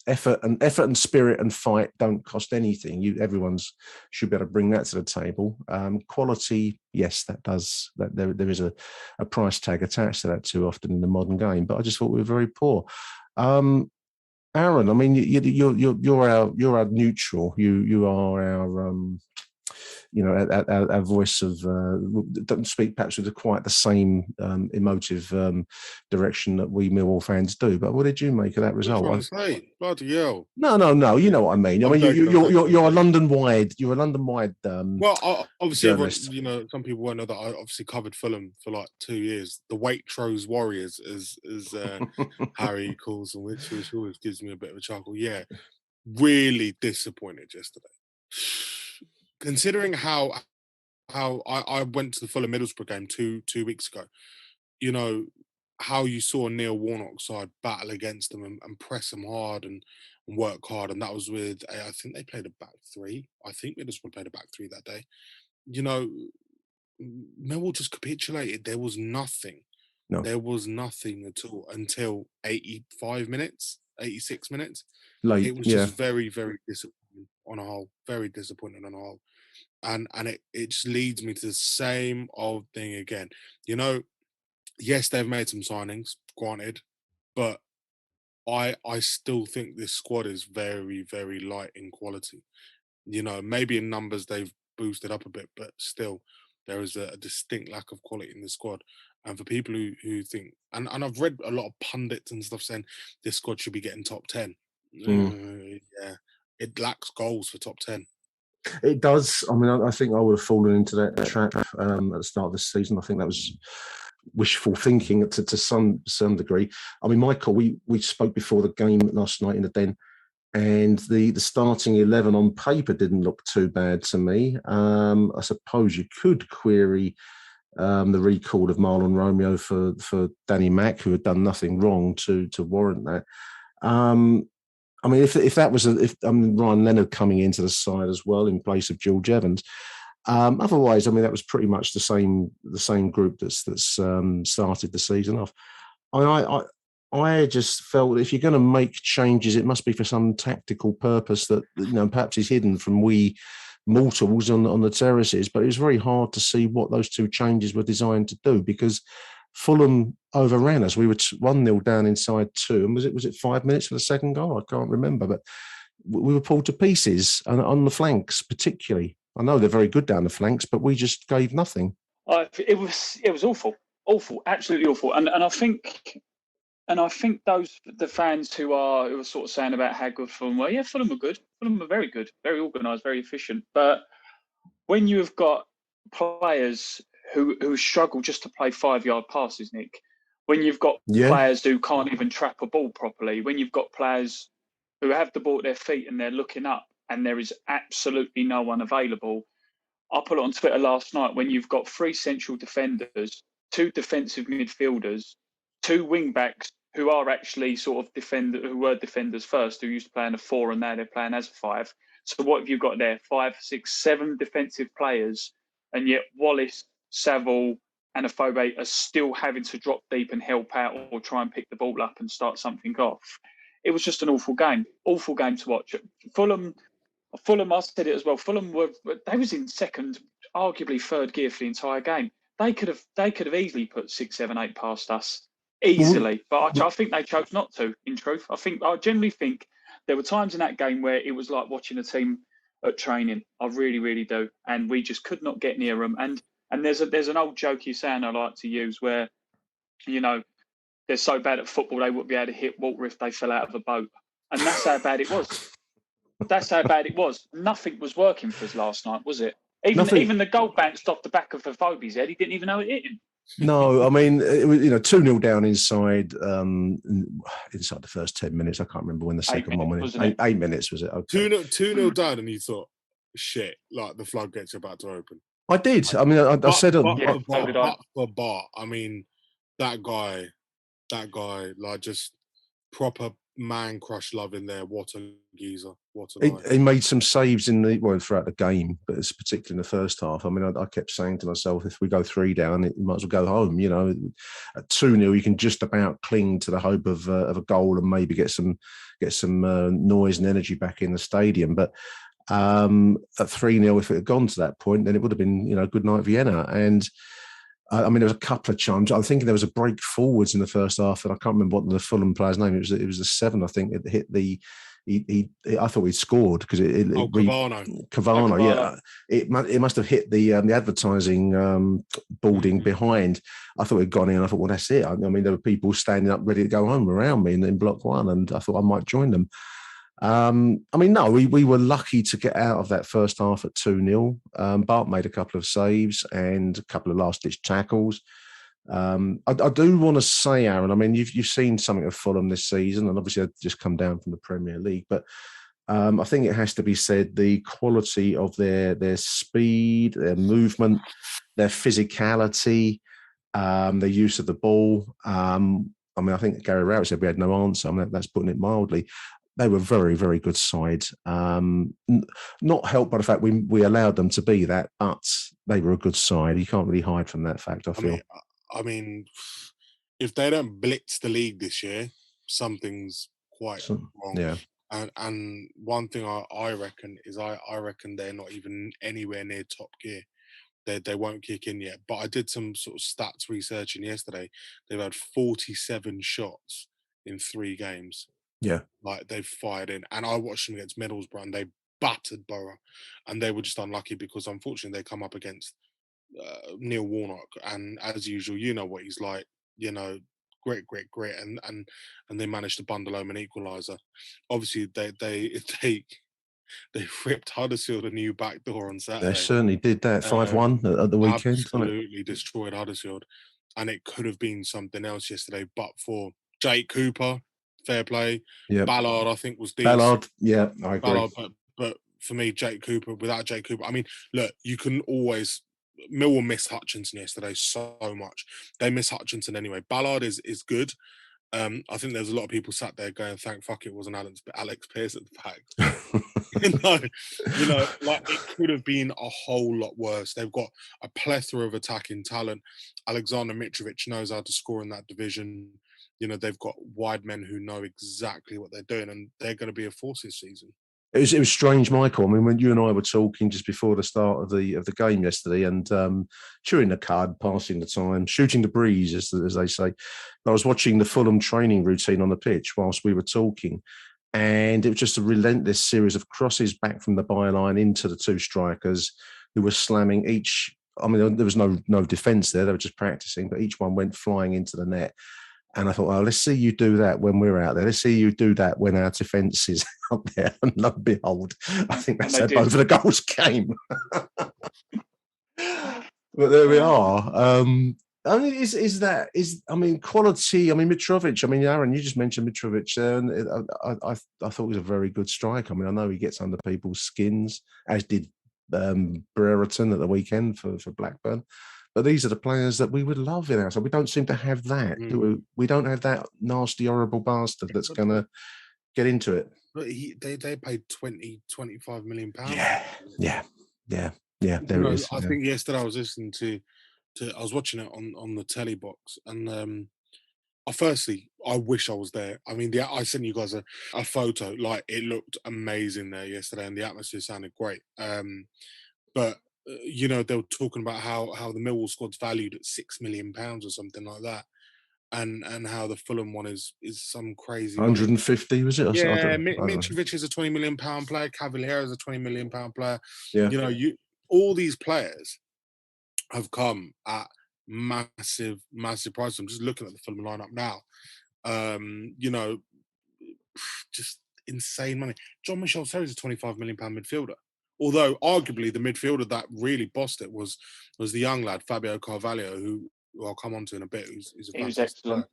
effort and spirit and fight don't cost anything. Everyone's should be able to bring that to the table. Quality, yes, that does. That there is a price tag attached to that too often in the modern game. But I just thought we were very poor. Aaron, I mean, you're our neutral. You are our our voice of don't speak perhaps with quite the same emotive direction that we Millwall fans do. But what did you make of that result? Bloody hell! No. You know what I mean. You're a London-wide. You're a London-wide. Well, obviously, everyone, some people won't know that I obviously covered Fulham for like 2 years. The Waitrose Warriors, as Harry calls them, which always gives me a bit of a chuckle. Yeah, really disappointed yesterday. Considering how I went to the Fulham Middlesbrough game two weeks ago, how you saw Neil Warnock's side battle against them and press them hard and work hard, and that was with I think they played a back three. I think Middlesbrough played a back three that day. Millwall just capitulated. There was nothing. No. There was nothing at all until 85 minutes, 86 minutes. Late, it was just very, very disappointing on a whole. Very disappointing on a whole. And it just leads me to the same old thing again. yes, they've made some signings, granted, but I still think this squad is very, very light in quality. You know, maybe in numbers they've boosted up a bit, but still there is a distinct lack of quality in the squad. And for people who think, and I've read a lot of pundits and stuff saying this squad should be getting top 10. Yeah, it lacks goals for top 10. It does. I mean, I think I would have fallen into that trap at the start of this season. I think that was wishful thinking to some degree. I mean, Michael, we spoke before the game last night in the Den, and the starting 11 on paper didn't look too bad to me. I suppose you could query the recall of Marlon Romeo for Danny Mack, who had done nothing wrong to warrant that. I mean, if that was Ryan Leonard coming into the side as well in place of George Evans. Otherwise, I mean, that was pretty much the same group that's started the season off. I just felt if you're going to make changes, it must be for some tactical purpose that perhaps is hidden from we mortals on the terraces. But it was very hard to see what those two changes were designed to do because Fulham overran us. We were 1-0 down inside 2, and was it 5 minutes for the second goal? I can't remember, but we were pulled to pieces on the flanks, particularly. I know they're very good down the flanks, but we just gave nothing. It was awful, absolutely awful, and I think the fans who are sort of saying about how good Fulham were, yeah, Fulham were good. Fulham were very good, very organised, very efficient. But when you have got players who struggle just to play 5-yard passes, Nick, when you've got players who can't even trap a ball properly, when you've got players who have the ball at their feet and they're looking up and there is absolutely no one available. I put it on Twitter last night, when you've got 3 central defenders, 2 defensive midfielders, 2 wing backs who are actually sort of who were defenders first, who used to play in a 4 and now they're playing as a 5. So what have you got there? 5, 6, 7 defensive players, and yet Wallace, Saville, and Afobe are still having to drop deep and help out or try and pick the ball up and start something off. It was just an awful game to watch. Fulham, I said it as well. Fulham they was in second, arguably third gear for the entire game. They could have easily put 6, 7, 8 past us easily, but I think they chose not to. In truth, I generally think there were times in that game where it was like watching a team at training. I really, really do, and we just could not get near them. And there's an old jokey saying I like to use where, they're so bad at football they wouldn't be able to hit water if they fell out of a boat, and that's how bad it was. That's how bad it was. Nothing was working for us last night, was it? Even the goal bounced off the back of Afobe's head. He didn't even know it hit him. No, I mean, it was 2-0 down inside the first 10 minutes. I can't remember when the second one went in. 8 minutes, was it? Okay. 2-0 down, and you thought, shit, like the floodgates are about to open. I did. I mean, I said... Bart, I mean, that guy, like, just proper man crush love in there. What a geezer. What a guy. He made some saves throughout the game, but it's particularly in the first half. I mean, I kept saying to myself, if we go 3 down, you might as well go home. At 2-0, you can just about cling to the hope of a goal and maybe get some noise and energy back in the stadium. But at 3-0, if it had gone to that point, then it would have been, good night Vienna. And I mean, there was a couple of chimes. I'm thinking there was a break forwards in the first half, and I can't remember what the Fulham player's name. It was the 7, I think. It hit the. I thought he'd scored because Cavano, yeah. It must have hit the advertising boarding behind. I thought it'd gone in. I thought, well, that's it. I mean, there were people standing up ready to go home around me in block 1, and I thought I might join them. I mean, no, we were lucky to get out of that first half at 2-0. Bart made a couple of saves and a couple of last-ditch tackles. I do want to say, Aaron, I mean, you've seen something of Fulham this season, and obviously they've just come down from the Premier League, but I think it has to be said, the quality of their speed, their movement, their physicality, their use of the ball. I mean, I think Gary Rowett said we had no answer. I mean, that's putting it mildly. They were very, very good side. Not helped by the fact we allowed them to be that, but they were a good side. You can't really hide from that fact, I feel. I mean, if they don't blitz the league this year, something's quite wrong. Yeah. And one thing I reckon is I reckon they're not even anywhere near top gear. they won't kick in yet. But I did some sort of stats researching yesterday. They've had 47 shots in 3 games. Yeah. Like, they've fired in. And I watched them against Middlesbrough, and they battered Borough. And they were just unlucky because, unfortunately, they come up against Neil Warnock. And as usual, you know what he's like, grit, and they managed to bundle home an equaliser. Obviously, they ripped Huddersfield a new back door on Saturday. They certainly did that. 5-1 at the weekend. Absolutely destroyed Huddersfield. And it could have been something else yesterday, but for Jake Cooper, fair play. Yep. Ballard, I think, was decent. Ballard, yeah, I agree. Ballard, but for me, Jake Cooper, without Jake Cooper, I mean, look, you can always... Millwall missed Hutchinson yesterday so much. They miss Hutchinson anyway. Ballard is good. I think there's a lot of people sat there going, thank fuck it wasn't Alex Pearce at the back. Like, it could have been a whole lot worse. They've got a plethora of attacking talent. Alexander Mitrovic knows how to score in that division. They've got wide men who know exactly what they're doing, and they're going to be a force this season. It was strange, Michael. I mean, when you and I were talking just before the start of the game yesterday, and chewing the cud, passing the time, shooting the breeze, as they say. I was watching the Fulham training routine on the pitch whilst we were talking, and it was just a relentless series of crosses back from the byline into the 2 strikers who were slamming each. I mean, there was no defence there; they were just practicing, but each one went flying into the net. And I thought, well, let's see you do that when we're out there. Let's see you do that when our defence is out there. And lo and behold, I think that's how both of the goals came. But there we are. I mean, quality. I mean, Mitrovic. I mean, Aaron, you just mentioned Mitrovic there, and I thought he was a very good striker. I mean, I know he gets under people's skins, as did Brereton at the weekend for Blackburn. But these are the players that we would love in our side. We don't seem to have that. We don't have that nasty, horrible bastard that's going to get into it. But they paid 25 million pounds. Yeah. There it is. I think yesterday I was listening to I was watching it on the telly box, and firstly, I wish I was there. I mean, I sent you guys a photo. Like, it looked amazing there yesterday, and the atmosphere sounded great. But they were talking about how the Millwall squad's valued at £6 million or something like that, and how the Fulham one is some crazy 150, was it? Yeah, Mitrovic is a £20 million player. Cavalier is a £20 million player. Yeah. All these players have come at massive prices. I'm just looking at the Fulham lineup now. Just insane money. John Michel Serres is a £25 million midfielder. Although, arguably, the midfielder that really bossed it was the young lad, Fabio Carvalho, who I'll come on to in a bit, who's a fantastic player.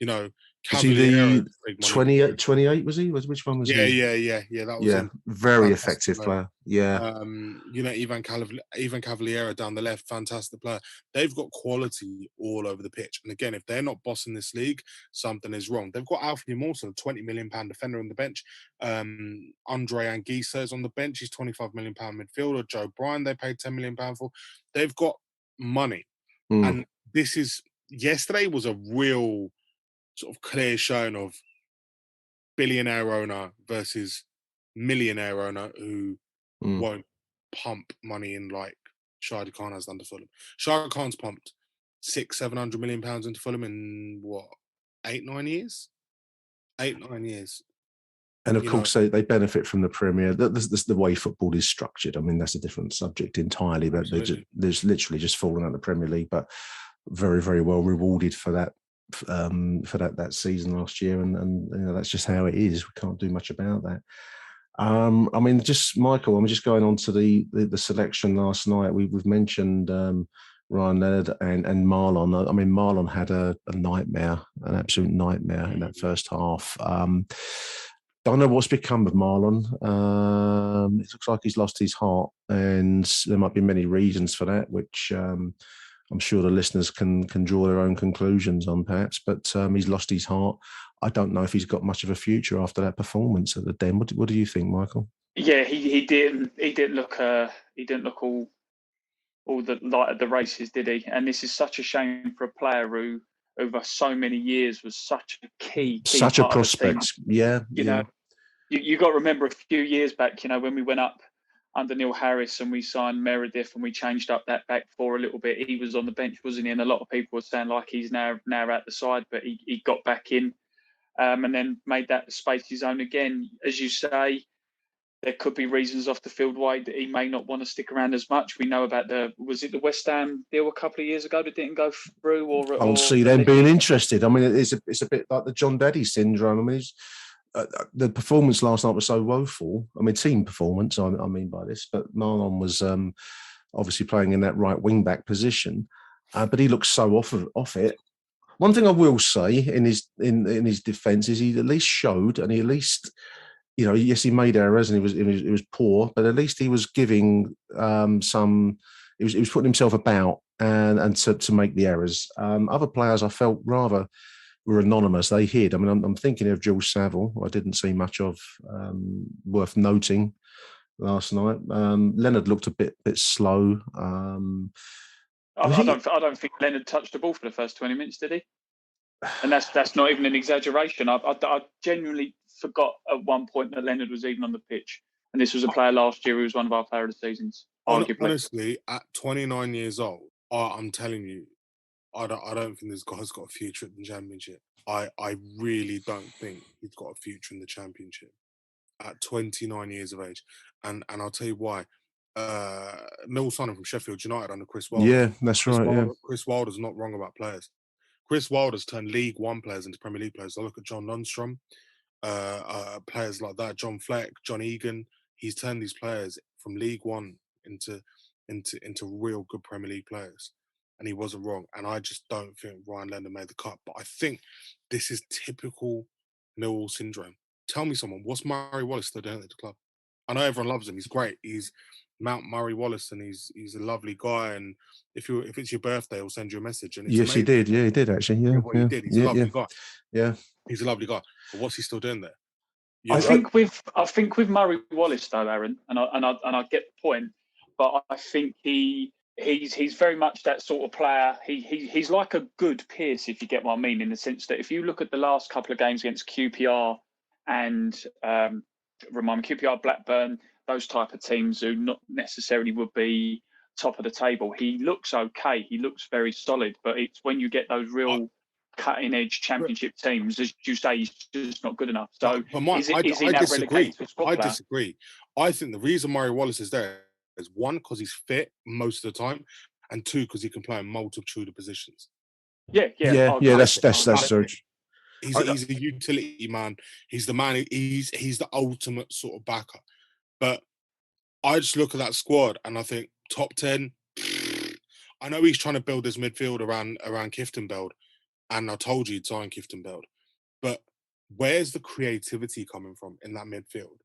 Was he the 28, was he? Which one was he? Yeah. That was him. Very effective player. Yeah. Ivan Cavaliero down the left, fantastic player. They've got quality all over the pitch. And again, if they're not bossing this league, something is wrong. They've got Alfie Morton, a £20 million defender on the bench. Andre Anguissa is on the bench. He's £25 million midfielder. Joe Bryan, they paid £10 million for. They've got money. And yesterday was a real sort of clear showing of billionaire owner versus millionaire owner who won't pump money in like Shahid Khan has done to Fulham. Shahid Khan's pumped £600-700 million into Fulham in what, 8-9 years? 8-9 years. And of course, they benefit from the Premier. That's the way football is structured. I mean, that's a different subject entirely. But there's literally just fallen out of the Premier League, but very, very well rewarded for that that season last year, and that's just how it is. We can't do much about that. I mean, just Michael, I'm just going on to the selection last night. We've mentioned Ryan Leonard and Marlon. I mean, Marlon had a nightmare, an absolute nightmare in that first half. Don't know what's become of Marlon. It looks like he's lost his heart, and there might be many reasons for that, which I'm sure the listeners can draw their own conclusions on, perhaps. But he's lost his heart. I don't know if he's got much of a future after that performance at the Den. What do you think, Michael? Yeah, he didn't look all the light of the races, did he? And this is such a shame for a player who over so many years was such a key such part a prospect. You know, you got to remember a few years back, when we went up under Neil Harris and we signed Meredith and we changed up that back four a little bit. He was on the bench, wasn't he? And a lot of people were saying like he's now out the side, but he got back in and then made that space his own again. As you say, there could be reasons off the field why he may not want to stick around as much. We know about was it the West Ham deal a couple of years ago that didn't go through? I don't see them being interested. I mean, it's a bit like the John Daddy syndrome. I mean, the performance last night was so woeful. I mean, team performance, I mean by this, but Marlon was obviously playing in that right wing back position, but he looks so off it. One thing I will say in his defence is he at least showed, and he at least, you know, yes, he made errors and he was poor, but at least he was giving some. He was putting himself about and to make the errors. Other players I felt rather were anonymous. They hid. I mean, I'm thinking of Jules Saville, who I didn't see much of, worth noting last night. Leonard looked a bit slow. I don't think Leonard touched the ball for the first 20 minutes, did he? And that's not even an exaggeration. I genuinely forgot at one point that Leonard was even on the pitch. And this was a player last year who was one of our player of the seasons, arguably. Honestly, at 29 years old, I'm telling you, I don't think this guy's got a future in the Championship. I really don't think he's got a future in the Championship at 29 years of age. And I'll tell you why. Mill signed him from Sheffield United under Chris Wilder. Yeah, that's right. Chris Wilder's not wrong about players. Chris Wilder's turned League One players into Premier League players. I look at John Lundstrom, players like that, John Fleck, John Egan. He's turned these players from League One into real good Premier League players. And he wasn't wrong. And I just don't think Ryan Leonard made the cut. But I think this is typical Millwall syndrome. Tell me someone, what's Murray Wallace still doing at the club? I know everyone loves him. He's great. He's Mount Murray Wallace, and he's a lovely guy. And if it's your birthday, he'll send you a message. And it's yes, amazing. he did. Yeah, he did actually. Yeah, he did. He's a lovely guy. Yeah, he's a lovely guy. But what's he still doing there? I think with Murray Wallace though, Aaron, and I get the point, but I think he's very much that sort of player. He's like a good Pearce, if you get what I mean, in the sense that if you look at the last couple of games against QPR and QPR, Blackburn, those type of teams who not necessarily would be top of the table, he looks okay. He looks very solid, but it's when you get those real cutting edge Championship teams, as you say, he's just not good enough. So I disagree. I think the reason Murray Wallace is there is one, because he's fit most of the time, and two, because he can play in multitude of positions. Yeah. That's true. He's a utility man. He's the man. He's the ultimate sort of backer. But I just look at that squad and I think top 10. I know he's trying to build this midfield around Kieftenbeld, and I told you he'd sign Kieftenbeld. But where's the creativity coming from in that midfield?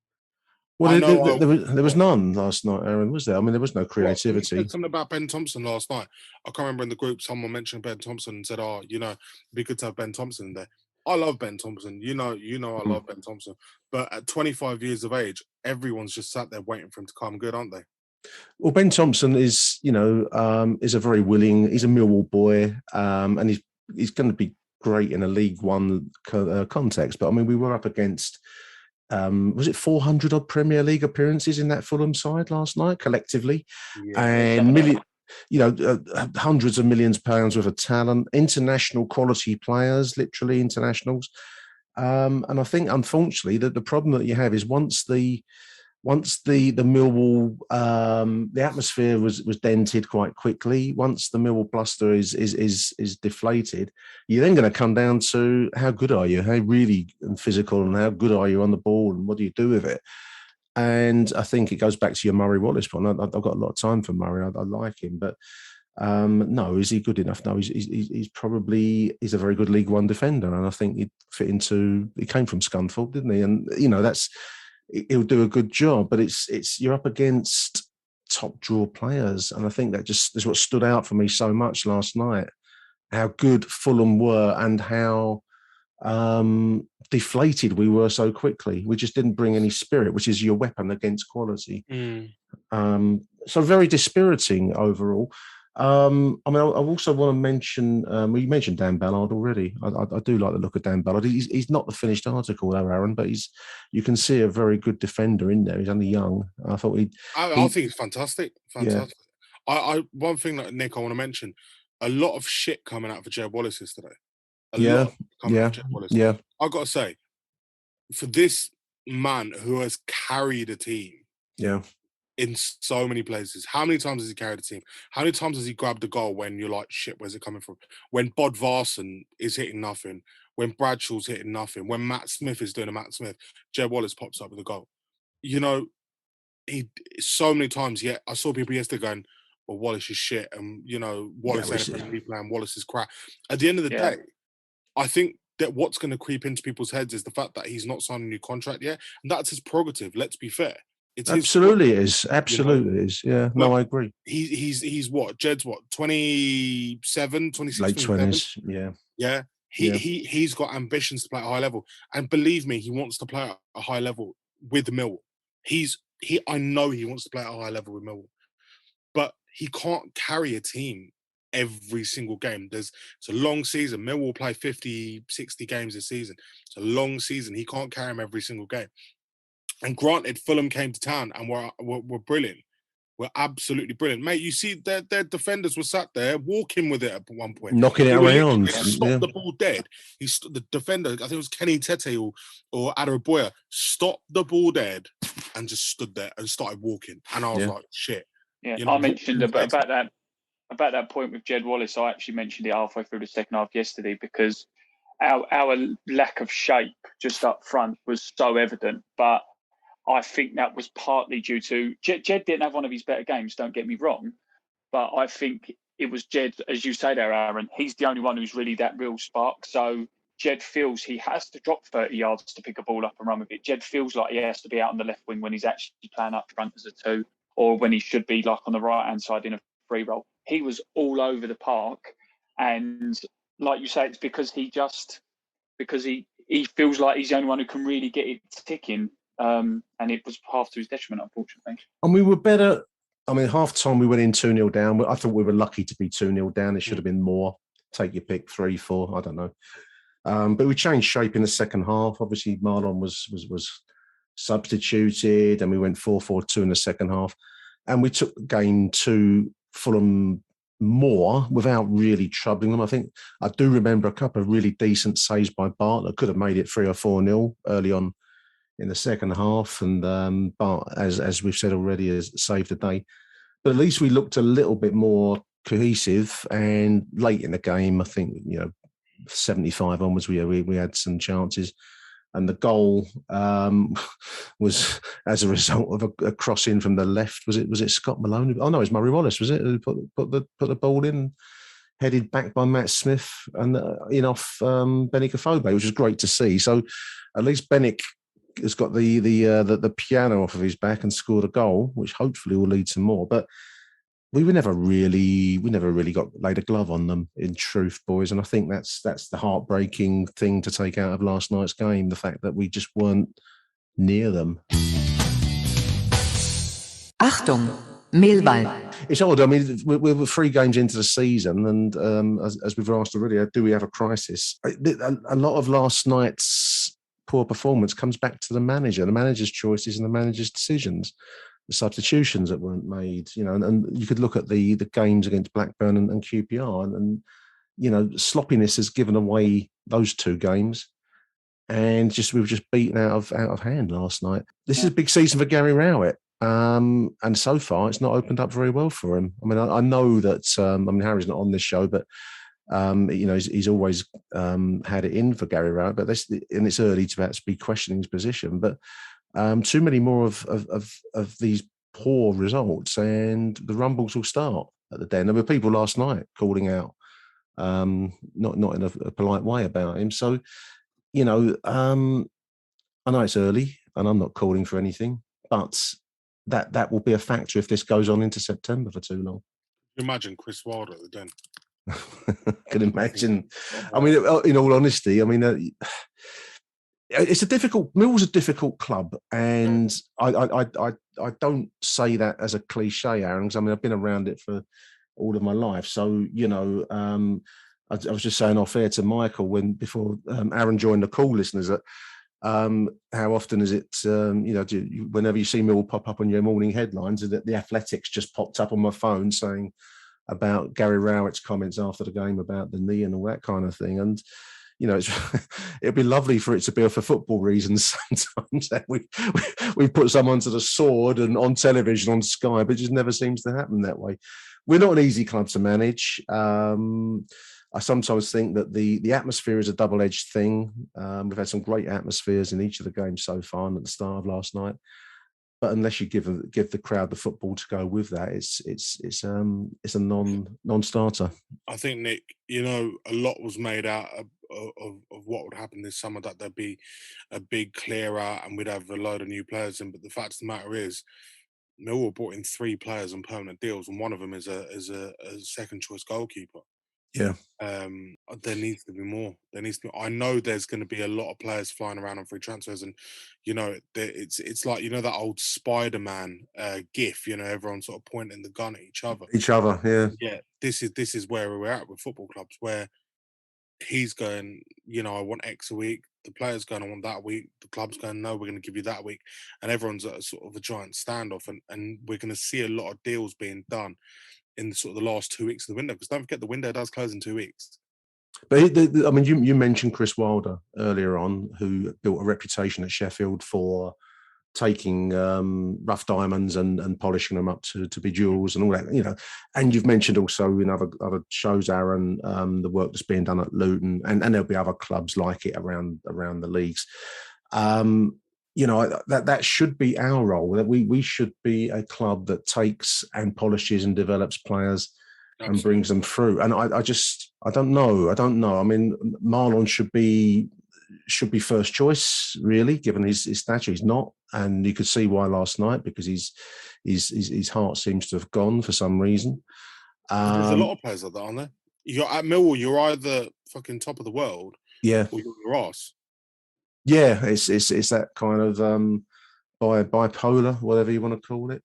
Well, there was none last night, Aaron, was there? I mean, there was no creativity. You said something about Ben Thompson last night. I can't remember in the group, someone mentioned Ben Thompson and said, it'd be good to have Ben Thompson in there. I love Ben Thompson. You know, I love Ben Thompson. But at 25 years of age, everyone's just sat there waiting for him to come good, aren't they? Well, Ben Thompson is, is a very willing. He's a Millwall boy, and he's going to be great in a League One context. But I mean, we were up against, was it 400 odd Premier League appearances in that Fulham side last night collectively, and hundreds of millions of pounds worth of talent, international quality players, literally internationals. And I think, unfortunately, that the problem that you have is once the Millwall the atmosphere was dented quite quickly. Once the Millwall bluster is deflated, you're then going to come down to how good are you, how really and physical, and how good are you on the ball, and what do you do with it? And I think it goes back to your Murray Wallace point. I've got a lot of time for Murray. I like him, but no, is he good enough? No, he's probably a very good League One defender, and I think he'd fit into. He came from Scunthorpe, didn't he? And he'll do a good job. But it's you're up against top draw players, and I think that just is what stood out for me so much last night. How good Fulham were, and how deflated we were so quickly. We just didn't bring any spirit, which is your weapon against quality. So very dispiriting overall. I mean, I also want to mention, well, you mentioned Dan Ballard already. I do like the look of Dan Ballard. He's not the finished article, though, Aaron, but you can see a very good defender in there. He's only young. I thought I think he's fantastic. Fantastic. Yeah. One thing that, Nick, I want to mention, a lot of shit coming out for Jed Wallace yesterday. A lot coming out for Jed Wallace. Yeah. I've got to say, for this man who has carried a team in so many places, how many times has he carried a team? How many times has he grabbed a goal when you're like, shit, where's it coming from? When Bod Varson is hitting nothing, when Bradshaw's hitting nothing, when Matt Smith is doing a Matt Smith, Jed Wallace pops up with a goal. You know, he so many times, I saw people yesterday going, well, Wallace is shit, and, you know, Wallace ain't a Premier League player, and Wallace is crap. At the end of the day, I think that what's going to creep into people's heads is the fact that he's not signed a new contract yet, and that's his prerogative. Let's be fair. It's absolutely is. Absolutely is. Yeah. No, I agree. He's what? Jed's what? 27, 26, late 27? 20s. Yeah. Yeah. He's got ambitions to play at a high level, and believe me, he wants to play at a high level with Millwall. I know he wants to play at a high level with Millwall, but he can't carry a team every single game. It's a long season. Millwall play 50, 60 games a season. It's a long season. He can't carry them every single game. And granted, Fulham came to town and were brilliant. We're absolutely brilliant. Mate, you see their defenders were sat there walking with it at one point. Knocking it around. They stopped the ball dead. The defender, I think it was Kenny Tete or Adaraboya, stopped the ball dead and just stood there and started walking. And I was like, shit. Yeah, I mentioned about that point with Jed Wallace. I actually mentioned it halfway through the second half yesterday because our lack of shape just up front was so evident. But I think that was partly due to Jed didn't have one of his better games, don't get me wrong. But I think it was Jed, as you say there, Aaron, he's the only one who's really that real spark. So Jed feels he has to drop 30 yards to pick a ball up and run with it. Jed feels like he has to be out on the left wing when he's actually playing up front as a 2, or when he should be like on the right-hand side in a free roll. He was all over the park. And like you say, it's because he feels like he's the only one who can really get it ticking. And it was half to his detriment, unfortunately. And we were better. I mean, half time we went in 2-0 down. I thought we were lucky to be 2-0 down. It should have been more. Take your pick, 3, 4, I don't know. But we changed shape in the second half. Obviously, Marlon was substituted, and we went 4-4-2 in the second half. And we took the game to Fulham more without really troubling them. I think I do remember a couple of really decent saves by Bart that could have made it 3 or 4-0 early on in the second half, and Bart, as we've said already, has saved the day. But at least we looked a little bit more cohesive. And late in the game, I think 75 onwards, we had some chances, and the goal was as a result of a cross in from the left. Was it Scott Malone? Oh no, it was Murray Wallace. Was it who put the ball in? Headed back by Matt Smith and in off Benik Afobe, which was great to see. So at least Benik has got the piano off of his back and scored a goal, which hopefully will lead to more. But we never really got laid a glove on them, in truth, boys. And I think that's the heartbreaking thing to take out of last night's game, the fact that we just weren't near them. Achtung, Millwall. It's odd. I mean, we're 3 games into the season, and as we've asked already, do we have a crisis? A lot of last night's poor performance comes back to the manager's choices and the manager's decisions, the substitutions that weren't made, and you could look at the games against Blackburn and QPR, and sloppiness has given away those 2 games, and we were just beaten out of hand last night. This is a big season for Gary Rowett, and so far it's not opened up very well for him. I mean, I know that Harry's not on this show, but he's always had it in for Gary Rowett, but it's early to perhaps be questioning his position. But too many more of these poor results, and the rumbles will start at the Den. There were people last night calling out, not in a polite way about him. So, I know it's early, and I'm not calling for anything, but that will be a factor if this goes on into September for too long. Imagine Chris Wilder at the Den. Can imagine. I mean, in all honesty, I mean, Millwall's a difficult club, and I don't say that as a cliche, Aaron, because I mean I've been around it for all of my life. So, you know, I was just saying off air to Michael before Aaron joined the call, listeners, that how often is it, you know, whenever you see Millwall pop up on your morning headlines, that the Athletics just popped up on my phone saying about Gary Rowett's comments after the game about the knee and all that kind of thing. And, you know, it'd be lovely for it to be for football reasons sometimes. That we put someone to the sword and on television, on Sky, but it just never seems to happen that way. We're not an easy club to manage. I sometimes think that the atmosphere is a double-edged thing. We've had some great atmospheres in each of the games so far and at the start of last night. But unless you give the crowd the football to go with that, it's a non-starter. I think, Nick, you know, a lot was made out of what would happen this summer, that there'd be a big clear out and we'd have a load of new players in. But the fact of the matter is, Millwall brought in 3 players on permanent deals, and one of them is a second choice goalkeeper. Yeah. There needs to be more. I know there's going to be a lot of players flying around on free transfers, and you know, it's like, you know, that old Spider-Man gif. You know, everyone sort of pointing the gun at each other. Yeah. Yeah. This is where we're at with football clubs, where he's going, you know, I want X a week. The player's going, I want that week. The club's going, no, we're going to give you that week. And everyone's at a sort of a giant standoff, and we're going to see a lot of deals being done in sort of the last 2 weeks of the window, because don't forget the window does close in 2 weeks. But I mean, you mentioned Chris Wilder earlier on, who built a reputation at Sheffield for taking rough diamonds and polishing them up to be jewels and all that, you know. And you've mentioned also in other shows, Aaron, the work that's being done at Luton, and there'll be other clubs like it around the leagues. You know, that should be our role. That we should be a club that takes and polishes and develops players. Absolutely. And brings them through. And I don't know. I mean, Marlon should be first choice, really, given his stature. He's not, and you could see why last night, because his heart seems to have gone for some reason. There's a lot of players like that, aren't there? You're at Millwall, you're either fucking top of the world, yeah, or you're your ass. Yeah, it's that kind of bipolar, whatever you want to call it.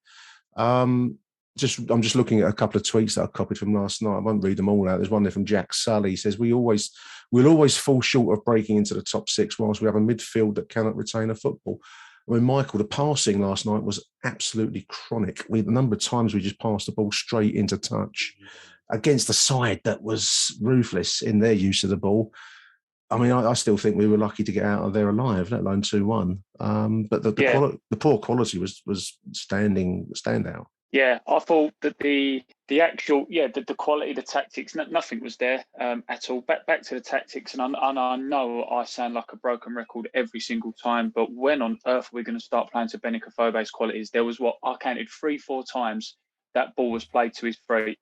I'm just looking at a couple of tweets that I copied from last night. I won't read them all out. There's one there from Jack Sully. He says, we'll always fall short of breaking into the top 6 whilst we have a midfield that cannot retain a football. I mean, Michael, the passing last night was absolutely chronic. The number of times we just passed the ball straight into touch against a side that was ruthless in their use of the ball. I mean, I still think we were lucky to get out of there alive, let alone 2-1. But the poor quality was standout. Yeah, I thought that the quality, the tactics, nothing was there at all. Back to the tactics, and I know I sound like a broken record every single time, but when on earth are we going to start playing to Benik Afobe's qualities? There was what I counted 3-4 times that ball was played to his feet,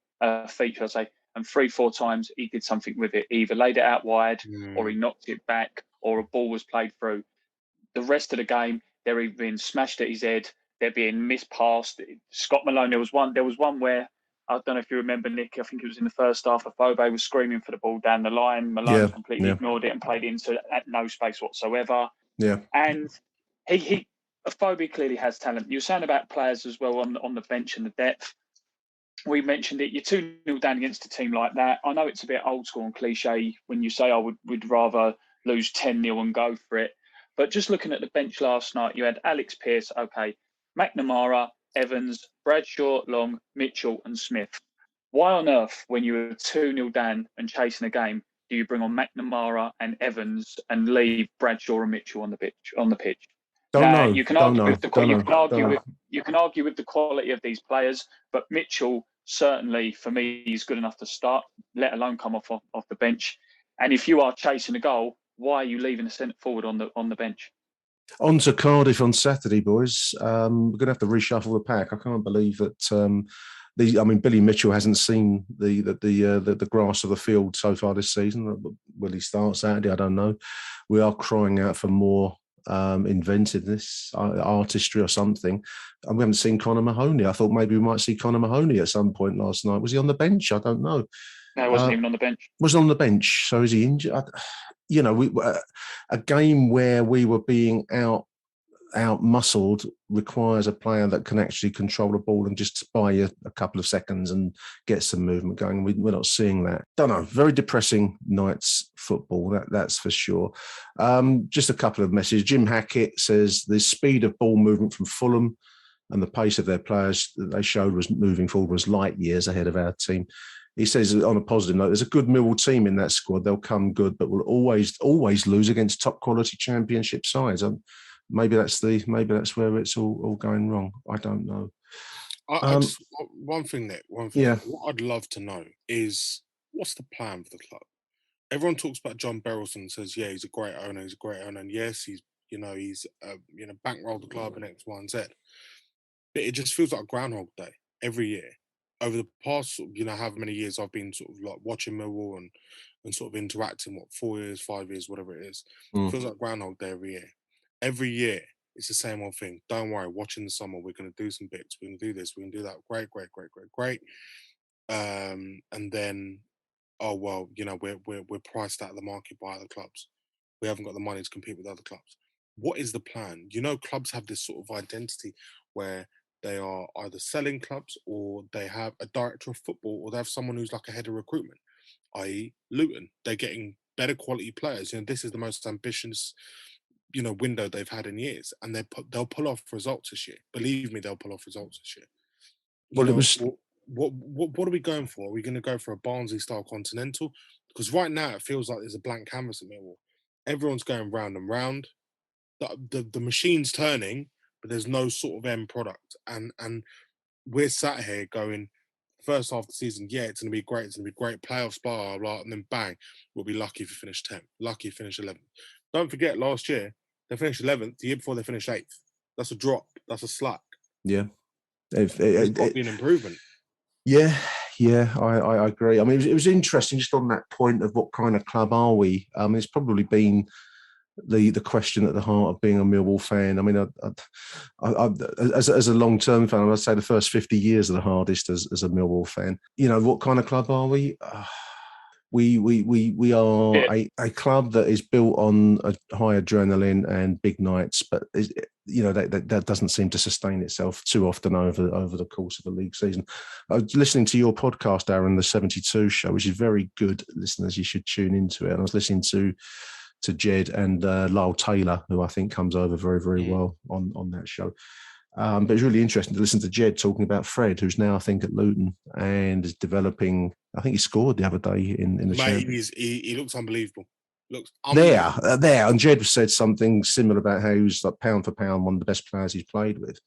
should I say, and 3-4 times he did something with it. He either laid it out wide, or he knocked it back, or a ball was played through. The rest of the game, they're either being smashed at his head, they're being mispassed. Scott Malone, there was one where, I don't know if you remember, Nick, I think it was in the first half, Afobe was screaming for the ball down the line. Malone completely ignored it and played into no space whatsoever. Yeah. And Afobe clearly has talent. You were saying about players as well on the bench and the depth. We mentioned it. You're 2-0 down against a team like that. I know it's a bit old school and cliche when you say, we'd rather lose 10-0 and go for it. But just looking at the bench last night, you had Alex Pearce, McNamara, Evans, Bradshaw, Long, Mitchell and Smith. Why on earth, when you were 2-0 down and chasing a game, do you bring on McNamara and Evans and leave Bradshaw and Mitchell on the pitch? You can argue with the quality of these players, but Mitchell certainly, for me, is good enough to start, let alone come off the bench. And if you are chasing a goal, why are you leaving a centre forward on the bench? On to Cardiff on Saturday, boys. We're going to have to reshuffle the pack. I can't believe that. Billy Mitchell hasn't seen the grass of the field so far this season. Will he start Saturday? I don't know. We are crying out for more inventiveness, artistry or something. And we haven't seen Conor Mahoney. I thought maybe we might see Conor Mahoney at some point last night. Was he on the bench? I don't know. No, he wasn't even on the bench. Wasn't on the bench. So is he injured? A game where we were being out-muscled requires a player that can actually control the ball and just buy you a couple of seconds and get some movement going. We're not seeing that. Don't know. Very depressing night's football, that's for sure. Just a couple of messages. Jim Hackett says the speed of ball movement from Fulham and the pace of their players that they showed was moving forward was light years ahead of our team. He says, on a positive note, there's a good Millwall team in that squad. They'll come good, but will always lose against top quality championship sides. Maybe that's where it's all going wrong. I don't know. One thing, Nick. Yeah. What I'd love to know is what's the plan for the club? Everyone talks about John Berylson and says, yeah, he's a great owner. He's a great owner, and yes, he's bankrolled the club and X, Y, and Z. But it just feels like Groundhog Day every year. Over the past, however many years I've been sort of like watching Millwall and sort of interacting, 4 years, 5 years, whatever it is. It feels like Groundhog Day every year. Every year, it's the same old thing. Don't worry, watch in the summer. We're going to do some bits. We're going to do this. We're going to do that. Great. And then, oh well, we're priced out of the market by other clubs. We haven't got the money to compete with other clubs. What is the plan? Clubs have this sort of identity where they are either selling clubs or they have a director of football or they have someone who's like a head of recruitment, i.e. Luton. They're getting better quality players. This is the most ambitious, window they've had in years, and they'll pull off results this year. Believe me, they'll pull off results this year. What are we going for? Are we going to go for a Barnsley-style continental? Because right now it feels like there's a blank canvas at Millwall. Everyone's going round and round. The machine's turning, but there's no sort of end product. And we're sat here going, first half of the season, yeah, it's going to be great. It's going to be great. Playoffs, blah, blah, and then bang, we'll be lucky if we finish 10th. Lucky if we finish 11th. Don't forget, last year, they finished 11th. The year before, they finished 8th. That's a drop. That's a slack. Yeah. There's got to be an improvement. Yeah, I agree. I mean, it was interesting just on that point of what kind of club are we? It's probably been the question at the heart of being a Millwall fan. I mean, as a long-term fan, I'd say the first 50 years are the hardest as a Millwall fan. What kind of club are we? We are a club that is built on a high adrenaline and big nights, but that doesn't seem to sustain itself too often over the course of a league season. I was listening to your podcast, Aaron, the 72 show, which is very good. Listeners, you should tune into it. And I was listening to Jed and Lyle Taylor, who I think comes over very, very well on that show. But it's really interesting to listen to Jed talking about Fred, who's now, I think, at Luton and is developing. I think he scored the other day in the Champions. He looks unbelievable. Looks unbelievable. There. And Jed said something similar about how he was, like, pound for pound, one of the best players he's played with.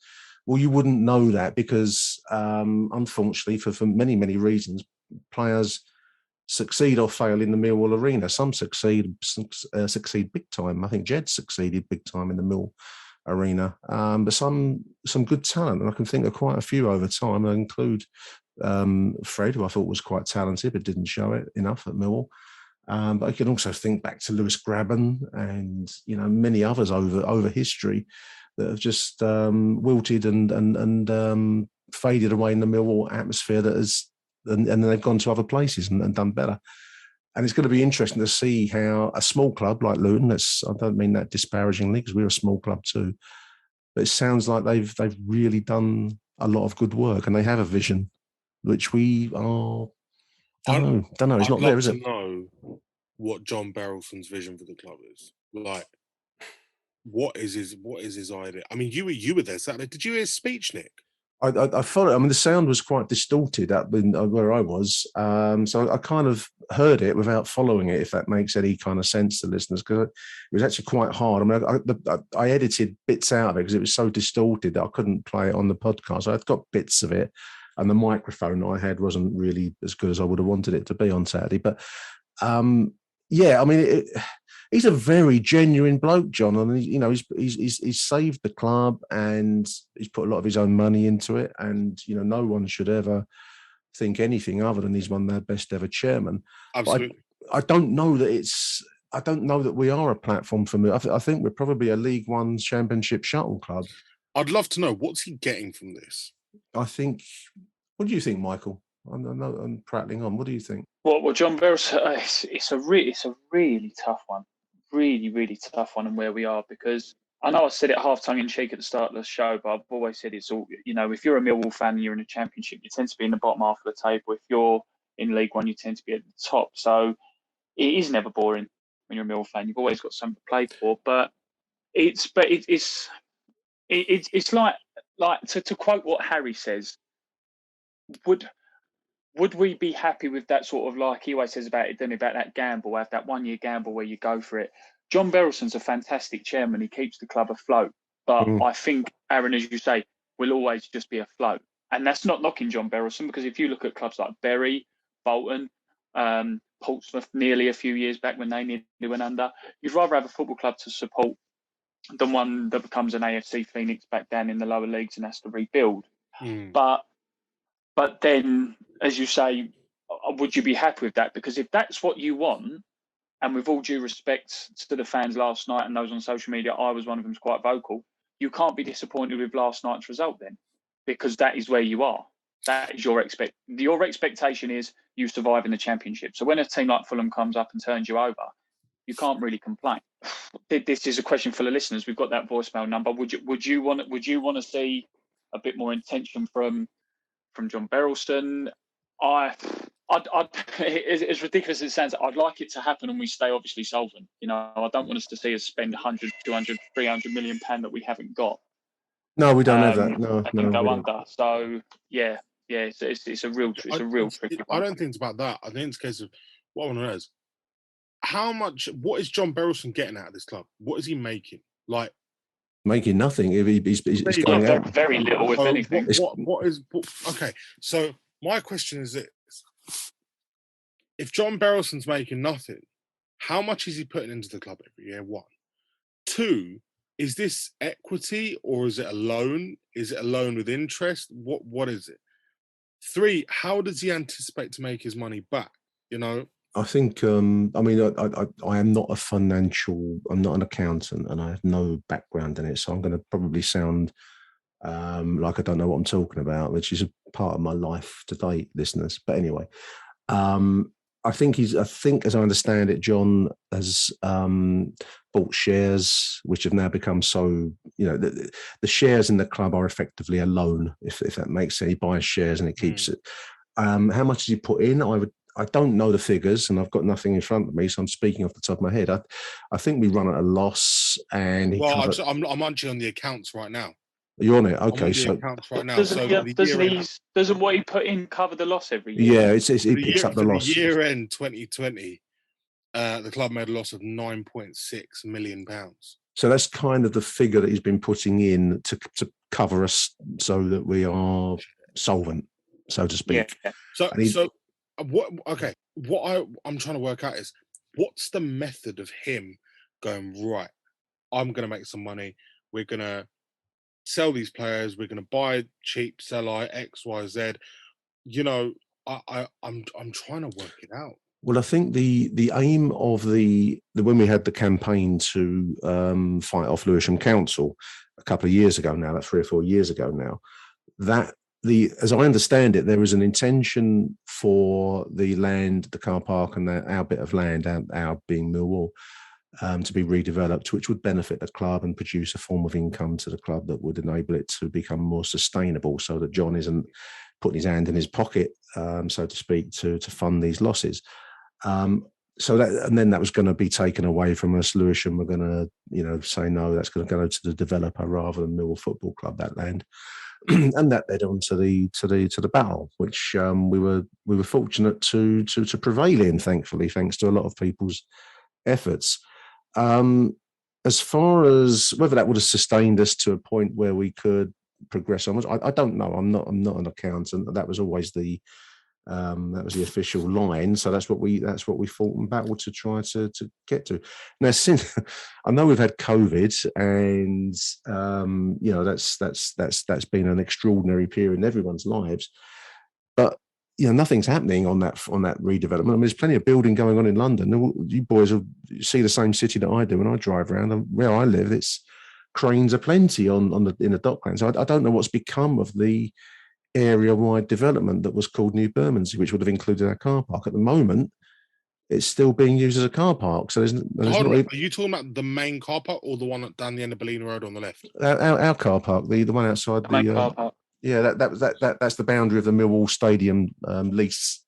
Well, you wouldn't know that because, unfortunately, for many, many reasons, players succeed or fail in the Millwall arena. Some succeed big time. I think Jed succeeded big time in the Mill arena, but some good talent, and I can think of quite a few over time. I include Fred, who I thought was quite talented but didn't show it enough at Millwall. But I can also think back to Lewis Grabban and many others over history that have just wilted and faded away in the Millwall atmosphere and then they've gone to other places and done better. And it's going to be interesting to see how a small club like Luton, I don't mean that disparagingly because we're a small club too, but it sounds like they've really done a lot of good work and they have a vision, which we are, don't know. It's not there, is it? I'd love to know what John Berylson's vision for the club is. Like, what is his idea? I mean, you were there Saturday. Did you hear his speech, Nick? I followed. I mean, the sound was quite distorted where I was, so I kind of heard it without following it. If that makes any kind of sense to listeners, because it was actually quite hard. I mean, I edited bits out of it because it was so distorted that I couldn't play it on the podcast. So I've got bits of it, and the microphone I had wasn't really as good as I would have wanted it to be on Saturday. But yeah, I mean, he's a very genuine bloke, John, and he's saved the club and he's put a lot of his own money into it. And no one should ever think anything other than he's one of their best ever chairman. Absolutely. I don't know that we are a platform for me. I think we're probably a League One Championship shuttle club. I'd love to know, what's he getting from this? I think. What do you think, Michael? I'm prattling on. What do you think? Well, John Berylson, it's a really tough one. Really, really tough one, and where we are, because I know I said it half tongue in cheek at the start of the show, but I've always said it's all, if you're a Millwall fan and you're in a Championship, you tend to be in the bottom half of the table. If you're in League One, you tend to be at the top. So it is never boring when you're a Millwall fan. You've always got something to play for. But it's like to quote what Harry says, would we be happy with that sort of, like he always says about it, about that gamble, have that 1 year gamble where you go for it? John Berylson's a fantastic chairman. He keeps the club afloat. But I think, Aaron, as you say, will always just be afloat. And that's not knocking John Berylson, because if you look at clubs like Bury, Bolton, Portsmouth nearly a few years back when they nearly went under, you'd rather have a football club to support than one that becomes an AFC Phoenix back down in the lower leagues and has to rebuild. But then, as you say, would you be happy with that? Because if that's what you want, and with all due respect to the fans last night and those on social media, I was one of them, quite vocal, you can't be disappointed with last night's result then, because that is where you are. That is your expectation is you survive in the Championship. So when a team like Fulham comes up and turns you over, you can't really complain. This is a question for the listeners. We've got that voicemail number. Would you want to see a bit more intention from John Berylson? As ridiculous as it sounds, I'd like it to happen and we stay obviously solvent. I don't want us to see us spend 100, 200, 300 million pound that we haven't got. No, we don't have that. No, go under. So yeah, it's a real tricky one. I don't think it's about that. I think it's a case of what I want to know is what is John Berylson getting out of this club? What is he making? Like making nothing. He's going out very little, if anything. Okay? So my question is this: if John Berylson's making nothing, how much is he putting into the club every year? 1, 2. Is this equity or is it a loan? Is it a loan with interest? What is it? 3. How does he anticipate to make his money back? I think, I am not I'm not an accountant and I have no background in it. So I'm going to probably sound like I don't know what I'm talking about, which is a part of my life to date, listeners. But anyway, I think as I understand it, John has bought shares, which have now become so, the shares in the club are effectively a loan, if that makes sense. He buys shares and he keeps it. How much does he put in? I don't know the figures and I've got nothing in front of me, so I'm speaking off the top of my head. I think we run at a loss and I'm actually on the accounts right now. You're on it? Okay. So right now. Doesn't what he put in cover the loss every year? Yeah, he picks up the loss. The year end 2020, the club made a loss of £9.6 million. So that's kind of the figure that he's been putting in to cover us so that we are solvent, so to speak. Yeah. What I'm trying to work out is what's the method of him going, right, I'm going to make some money. We're going to sell these players. We're going to buy cheap, sell X, Y, Z. I'm trying to work it out. Well, I think the aim of when we had the campaign to fight off Lewisham Council a couple of years ago now, 3 or 4 years ago now, as I understand it, there was an intention for the land, the car park, and our bit of land, our being Millwall, to be redeveloped, which would benefit the club and produce a form of income to the club that would enable it to become more sustainable, so that John isn't putting his hand in his pocket, so to speak, to fund these losses. And then that was going to be taken away from us. Lewisham were going to, say no, that's going to go to the developer rather than Millwall Football Club, that land. And that led on to the battle, which we were fortunate to prevail in, thankfully, thanks to a lot of people's efforts. As far as whether that would have sustained us to a point where we could progress onwards, I don't know. I'm not an accountant. That was always the official line. So that's what we fought and battled to try to get to. Now, since I know we've had COVID, and that's been an extraordinary period in everyone's lives, but nothing's happening on that redevelopment. I mean, there's plenty of building going on in London. You boys will see the same city that I do when I drive around. And where I live, it's cranes aplenty in the docklands. So I don't know what's become of the area-wide development that was called New Bermondsey, which would have included our car park. At the moment, it's still being used as a car park. So there's Hold not on, even, are you talking about the main car park or the one down the end of Bolina Road on the left? our car park, the one outside The main car park. yeah, that's the boundary of the Millwall Stadium lease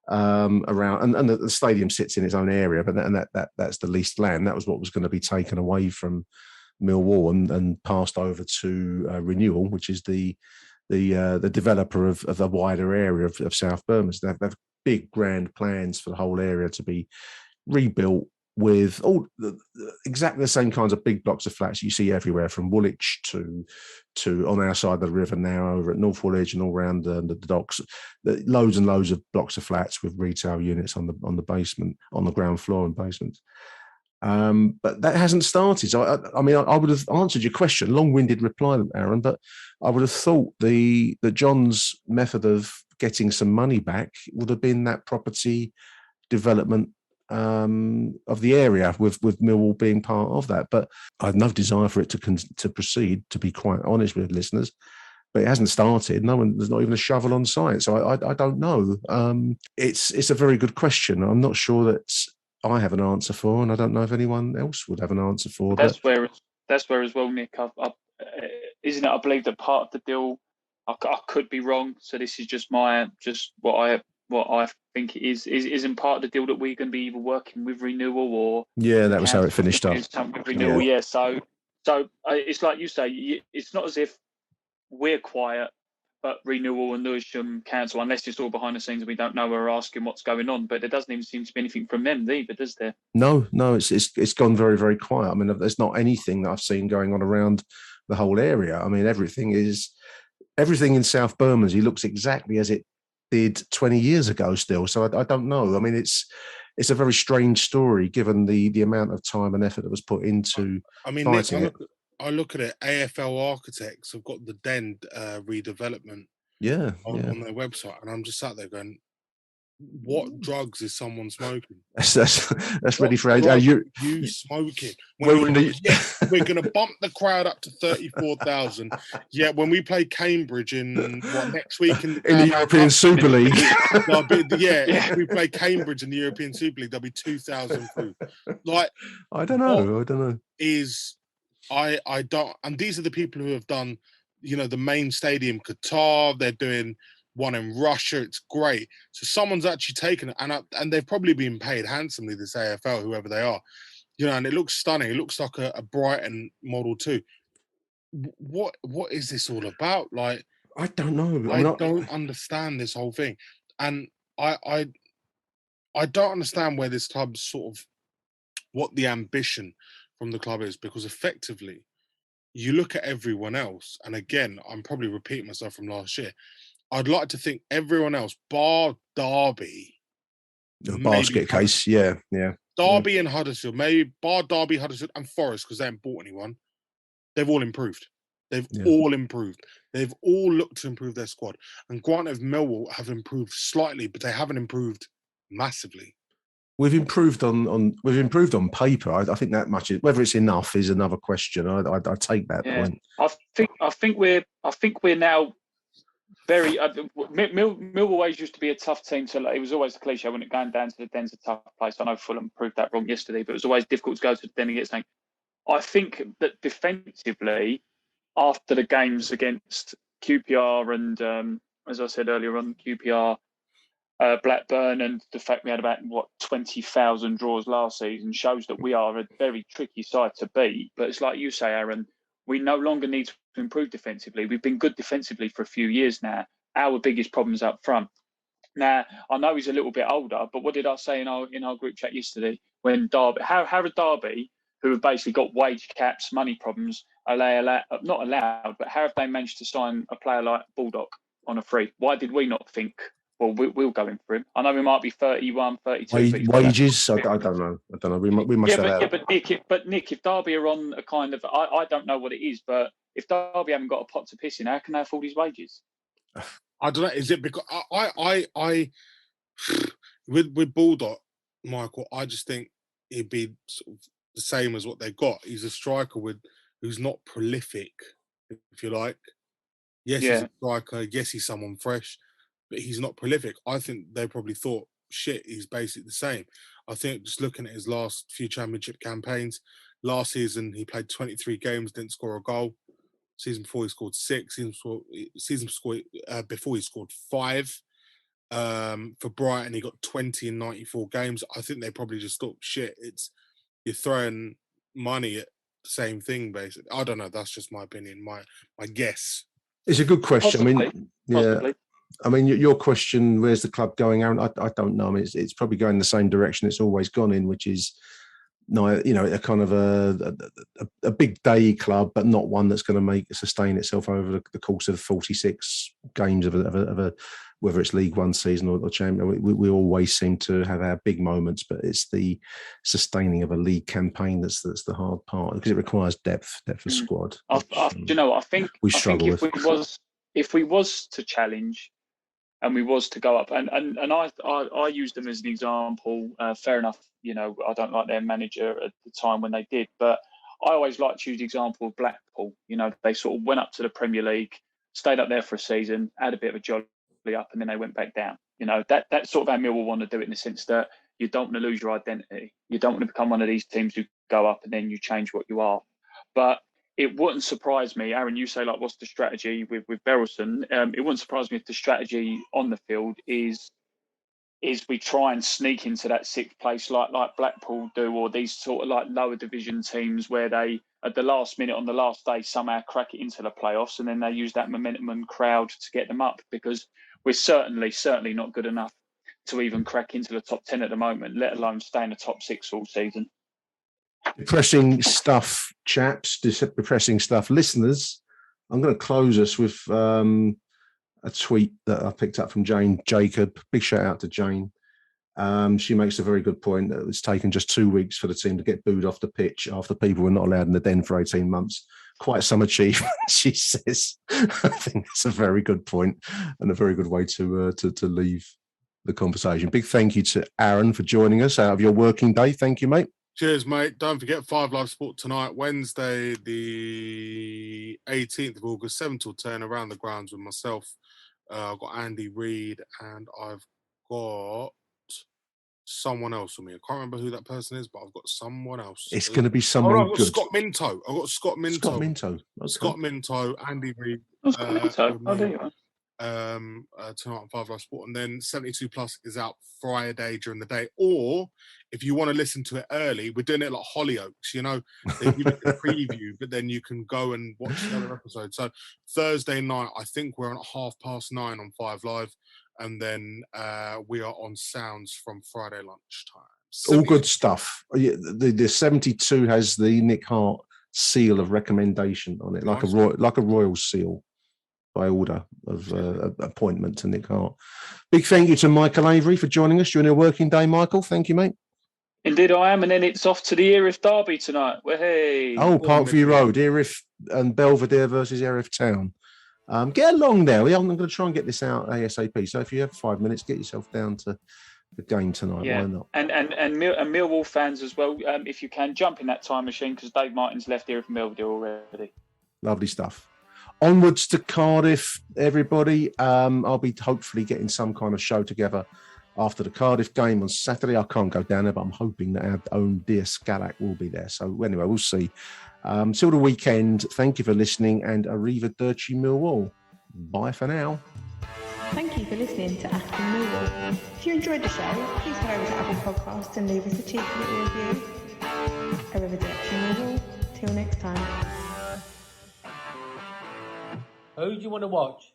around, and the stadium sits in its own area, but that's the leased land. That was what was going to be taken away from Millwall and passed over to Renewal, which is the developer of the wider area of South Bermondsey. They have big grand plans for the whole area to be rebuilt with exactly the same kinds of big blocks of flats you see everywhere, from Woolwich to on our side of the river now over at North Woolwich and all around the docks. Loads and loads of blocks of flats with retail units on the basement, on the ground floor and basement. But that hasn't started. So I mean, I would have answered your question, long-winded reply, Aaron, but I would have thought the John's method of getting some money back would have been that property development of the area, with Millwall being part of that. But I have no desire for it to proceed, to be quite honest with listeners. But it hasn't started. There's not even a shovel on site. So I don't know. It's a very good question. I'm not sure that I have an answer for, and I don't know if anyone else would have an answer for. That's where as well, Nick. Isn't it? I believe that part of the deal. I could be wrong. So this is just what I think it is. Isn't part of the deal that we're going to be either working with Renewal or yeah, that was how it finished up. With Renewal, yeah. So it's like you say. It's not as if we're quiet, but Renewal and Lewisham Council, unless it's all behind the scenes and we don't know, we're asking what's going on. But there doesn't even seem to be anything from them either, does there? No, it's gone very, very quiet. I mean, there's not anything that I've seen going on around the whole area. I mean, everything in South Bermondsey looks exactly as it did 20 years ago still. So I don't know. I mean, it's a very strange story given the amount of time and effort that was put into fighting it. I look at it. AFL Architects have got the Den redevelopment on their website, and I'm just sat there going, what drugs is someone smoking? That's ready for you smoking. We're going to bump the crowd up to 34,000. Yeah, when we play Cambridge in next week in the European Super League. If we play Cambridge in the European Super League, there'll be 2,000 crew. Like, I don't know. I don't, and these are the people who have done, the main stadium, Qatar. They're doing one in Russia. It's great. So someone's actually taken it, and they've probably been paid handsomely, this AFL, whoever they are, and it looks stunning. It looks like a Brighton Model 2. What is this all about? Like, I don't know. I don't understand this whole thing, and I don't understand where this club's sort of, what the ambition from the club is, because effectively you look at everyone else, and again, I'm probably repeating myself from last year. I'd like to think everyone else, bar Derby, the basket case, yeah. Derby and Huddersfield, maybe bar Derby, Huddersfield, and Forest, because they haven't bought anyone. They've all improved. They've all improved. They've all looked to improve their squad. And granted, Millwall have improved slightly, but they haven't improved massively. We've improved on paper. I think that much. Whether it's enough is another question. I take that point. I think we're now very. Millwall always used to be a tough team to. It was always a cliche when it going down to the Den's a tough place. I know Fulham proved that wrong yesterday, but it was always difficult to go to the Den and get something. I think that defensively, after the games against QPR and as I said earlier on, QPR. Blackburn, and the fact we had about 20,000 draws last season shows that we are a very tricky side to beat. But it's like you say, Aaron, we no longer need to improve defensively. We've been good defensively for a few years now. Our biggest problem is up front. Now, I know he's a little bit older, but what did I say in our group chat yesterday when Derby? How are Derby, who have basically got wage caps, money problems, not allowed, but how have they managed to sign a player like Baldock on a free? Why did we not think? Well, we'll go in for him. I know we might be 31, 32. Wages? I don't know. We must have. But Nick, if Derby are on a kind of, I don't know what it is, but if Derby haven't got a pot to piss in, how can they afford his wages? I don't know. Is it because I with Baldock, Michael? I just think he'd be sort of the same as what they got. He's a striker who's not prolific, if you like. Yes, he's a striker. Yes, he's someone fresh. But he's not prolific. I think they probably thought, shit, he's basically the same. I think just looking at his last few championship campaigns, last season he played 23 games, didn't score a goal. Season before he scored 6. Before he scored 5. For Brighton, he got 20 in 94 games. I think they probably just thought, shit, you're throwing money at the same thing, basically. I don't know. That's just my opinion, my guess. It's a good question. Possibly. I mean, yeah. I mean, your question, where's the club going, Aaron? I don't know. I mean, it's probably going the same direction it's always gone in, which is, a kind of a big day club, but not one that's going to sustain itself over the course of 46 games of a whether it's League One season or Champion. We always seem to have our big moments, but it's the sustaining of a league campaign that's the hard part, because it requires depth of squad. Do you know what I think? We struggle with. If we was to challenge, and we was to go up, and I used them as an example. Fair enough, I don't like their manager at the time when they did, but I always like to use the example of Blackpool. They sort of went up to the Premier League, stayed up there for a season, had a bit of a jolly up, and then they went back down. That's sort of how Millwall want to do it, in the sense that you don't want to lose your identity. You don't want to become one of these teams who go up and then you change what you are. But it wouldn't surprise me, Aaron, you say, like, what's the strategy with Berylson? It wouldn't surprise me if the strategy on the field is we try and sneak into that 6th place like Blackpool do, or these sort of like lower division teams where they, at the last minute on the last day, somehow crack it into the playoffs, and then they use that momentum and crowd to get them up, because we're certainly not good enough to even crack into the top 10 at the moment, let alone stay in the top 6 all season. Depressing stuff, chaps. Depressing stuff. Listeners, I'm going to close us with a tweet that I picked up from Jane Jacob. Big shout out to Jane. She makes a very good point that it's taken just 2 weeks for the team to get booed off the pitch after people were not allowed in the den for 18 months. Quite some achievement, she says. I think that's a very good point and a very good way to leave the conversation. Big thank you to Aaron for joining us out of your working day. Thank you, mate. Cheers, mate. Don't forget 5 Live Sport tonight, Wednesday, the 18th of August, 7 till 10, around the grounds with myself. I've got Andy Reid, and I've got someone else with me. I can't remember who that person is, but I've got someone else. It's going to be someone good. Scott Minto. I've got Scott Minto. Scott Minto. Okay. Scott Minto, Andy Reid. Scott Minto. Oh, there you are. Tonight on 5 Live Sport, and then 72 Plus is out Friday during the day. Or if you want to listen to it early, we're doing it like Hollyoaks, they give it a preview, but then you can go and watch the other episode. So Thursday night, I think we're on at 9:30 on 5 Live, and then we are on Sounds from Friday lunchtime. All good stuff. The 72 has the Nick Hart seal of recommendation on it, like a royal seal by order of appointment to Nick Hart. Big thank you to Michael Avery for joining us during your working day, Michael. Thank you, mate. Indeed I am, and then it's off to the Erith derby tonight. Hey. Oh, Parkview Road, Erith and Belvedere versus Erith Town. Get along there. I'm going to try and get this out ASAP. So if you have 5 minutes, get yourself down to the game tonight. Yeah. Why not? And Millwall fans as well, if you can, jump in that time machine, because Dave Martin's left Erith and Belvedere already. Lovely stuff. Onwards to Cardiff, everybody. I'll be hopefully getting some kind of show together after the Cardiff game on Saturday. I can't go down there, but I'm hoping that our own dear Scalak will be there. So anyway, we'll see. Till the weekend, thank you for listening, and Arrivederci Millwall. Bye for now. Thank you for listening to AchtungMillwall. If you enjoyed the show, please head over to Apple Podcasts and leave us a cheeky little review. Arrivederci Millwall. Till next time. Who do you want to watch?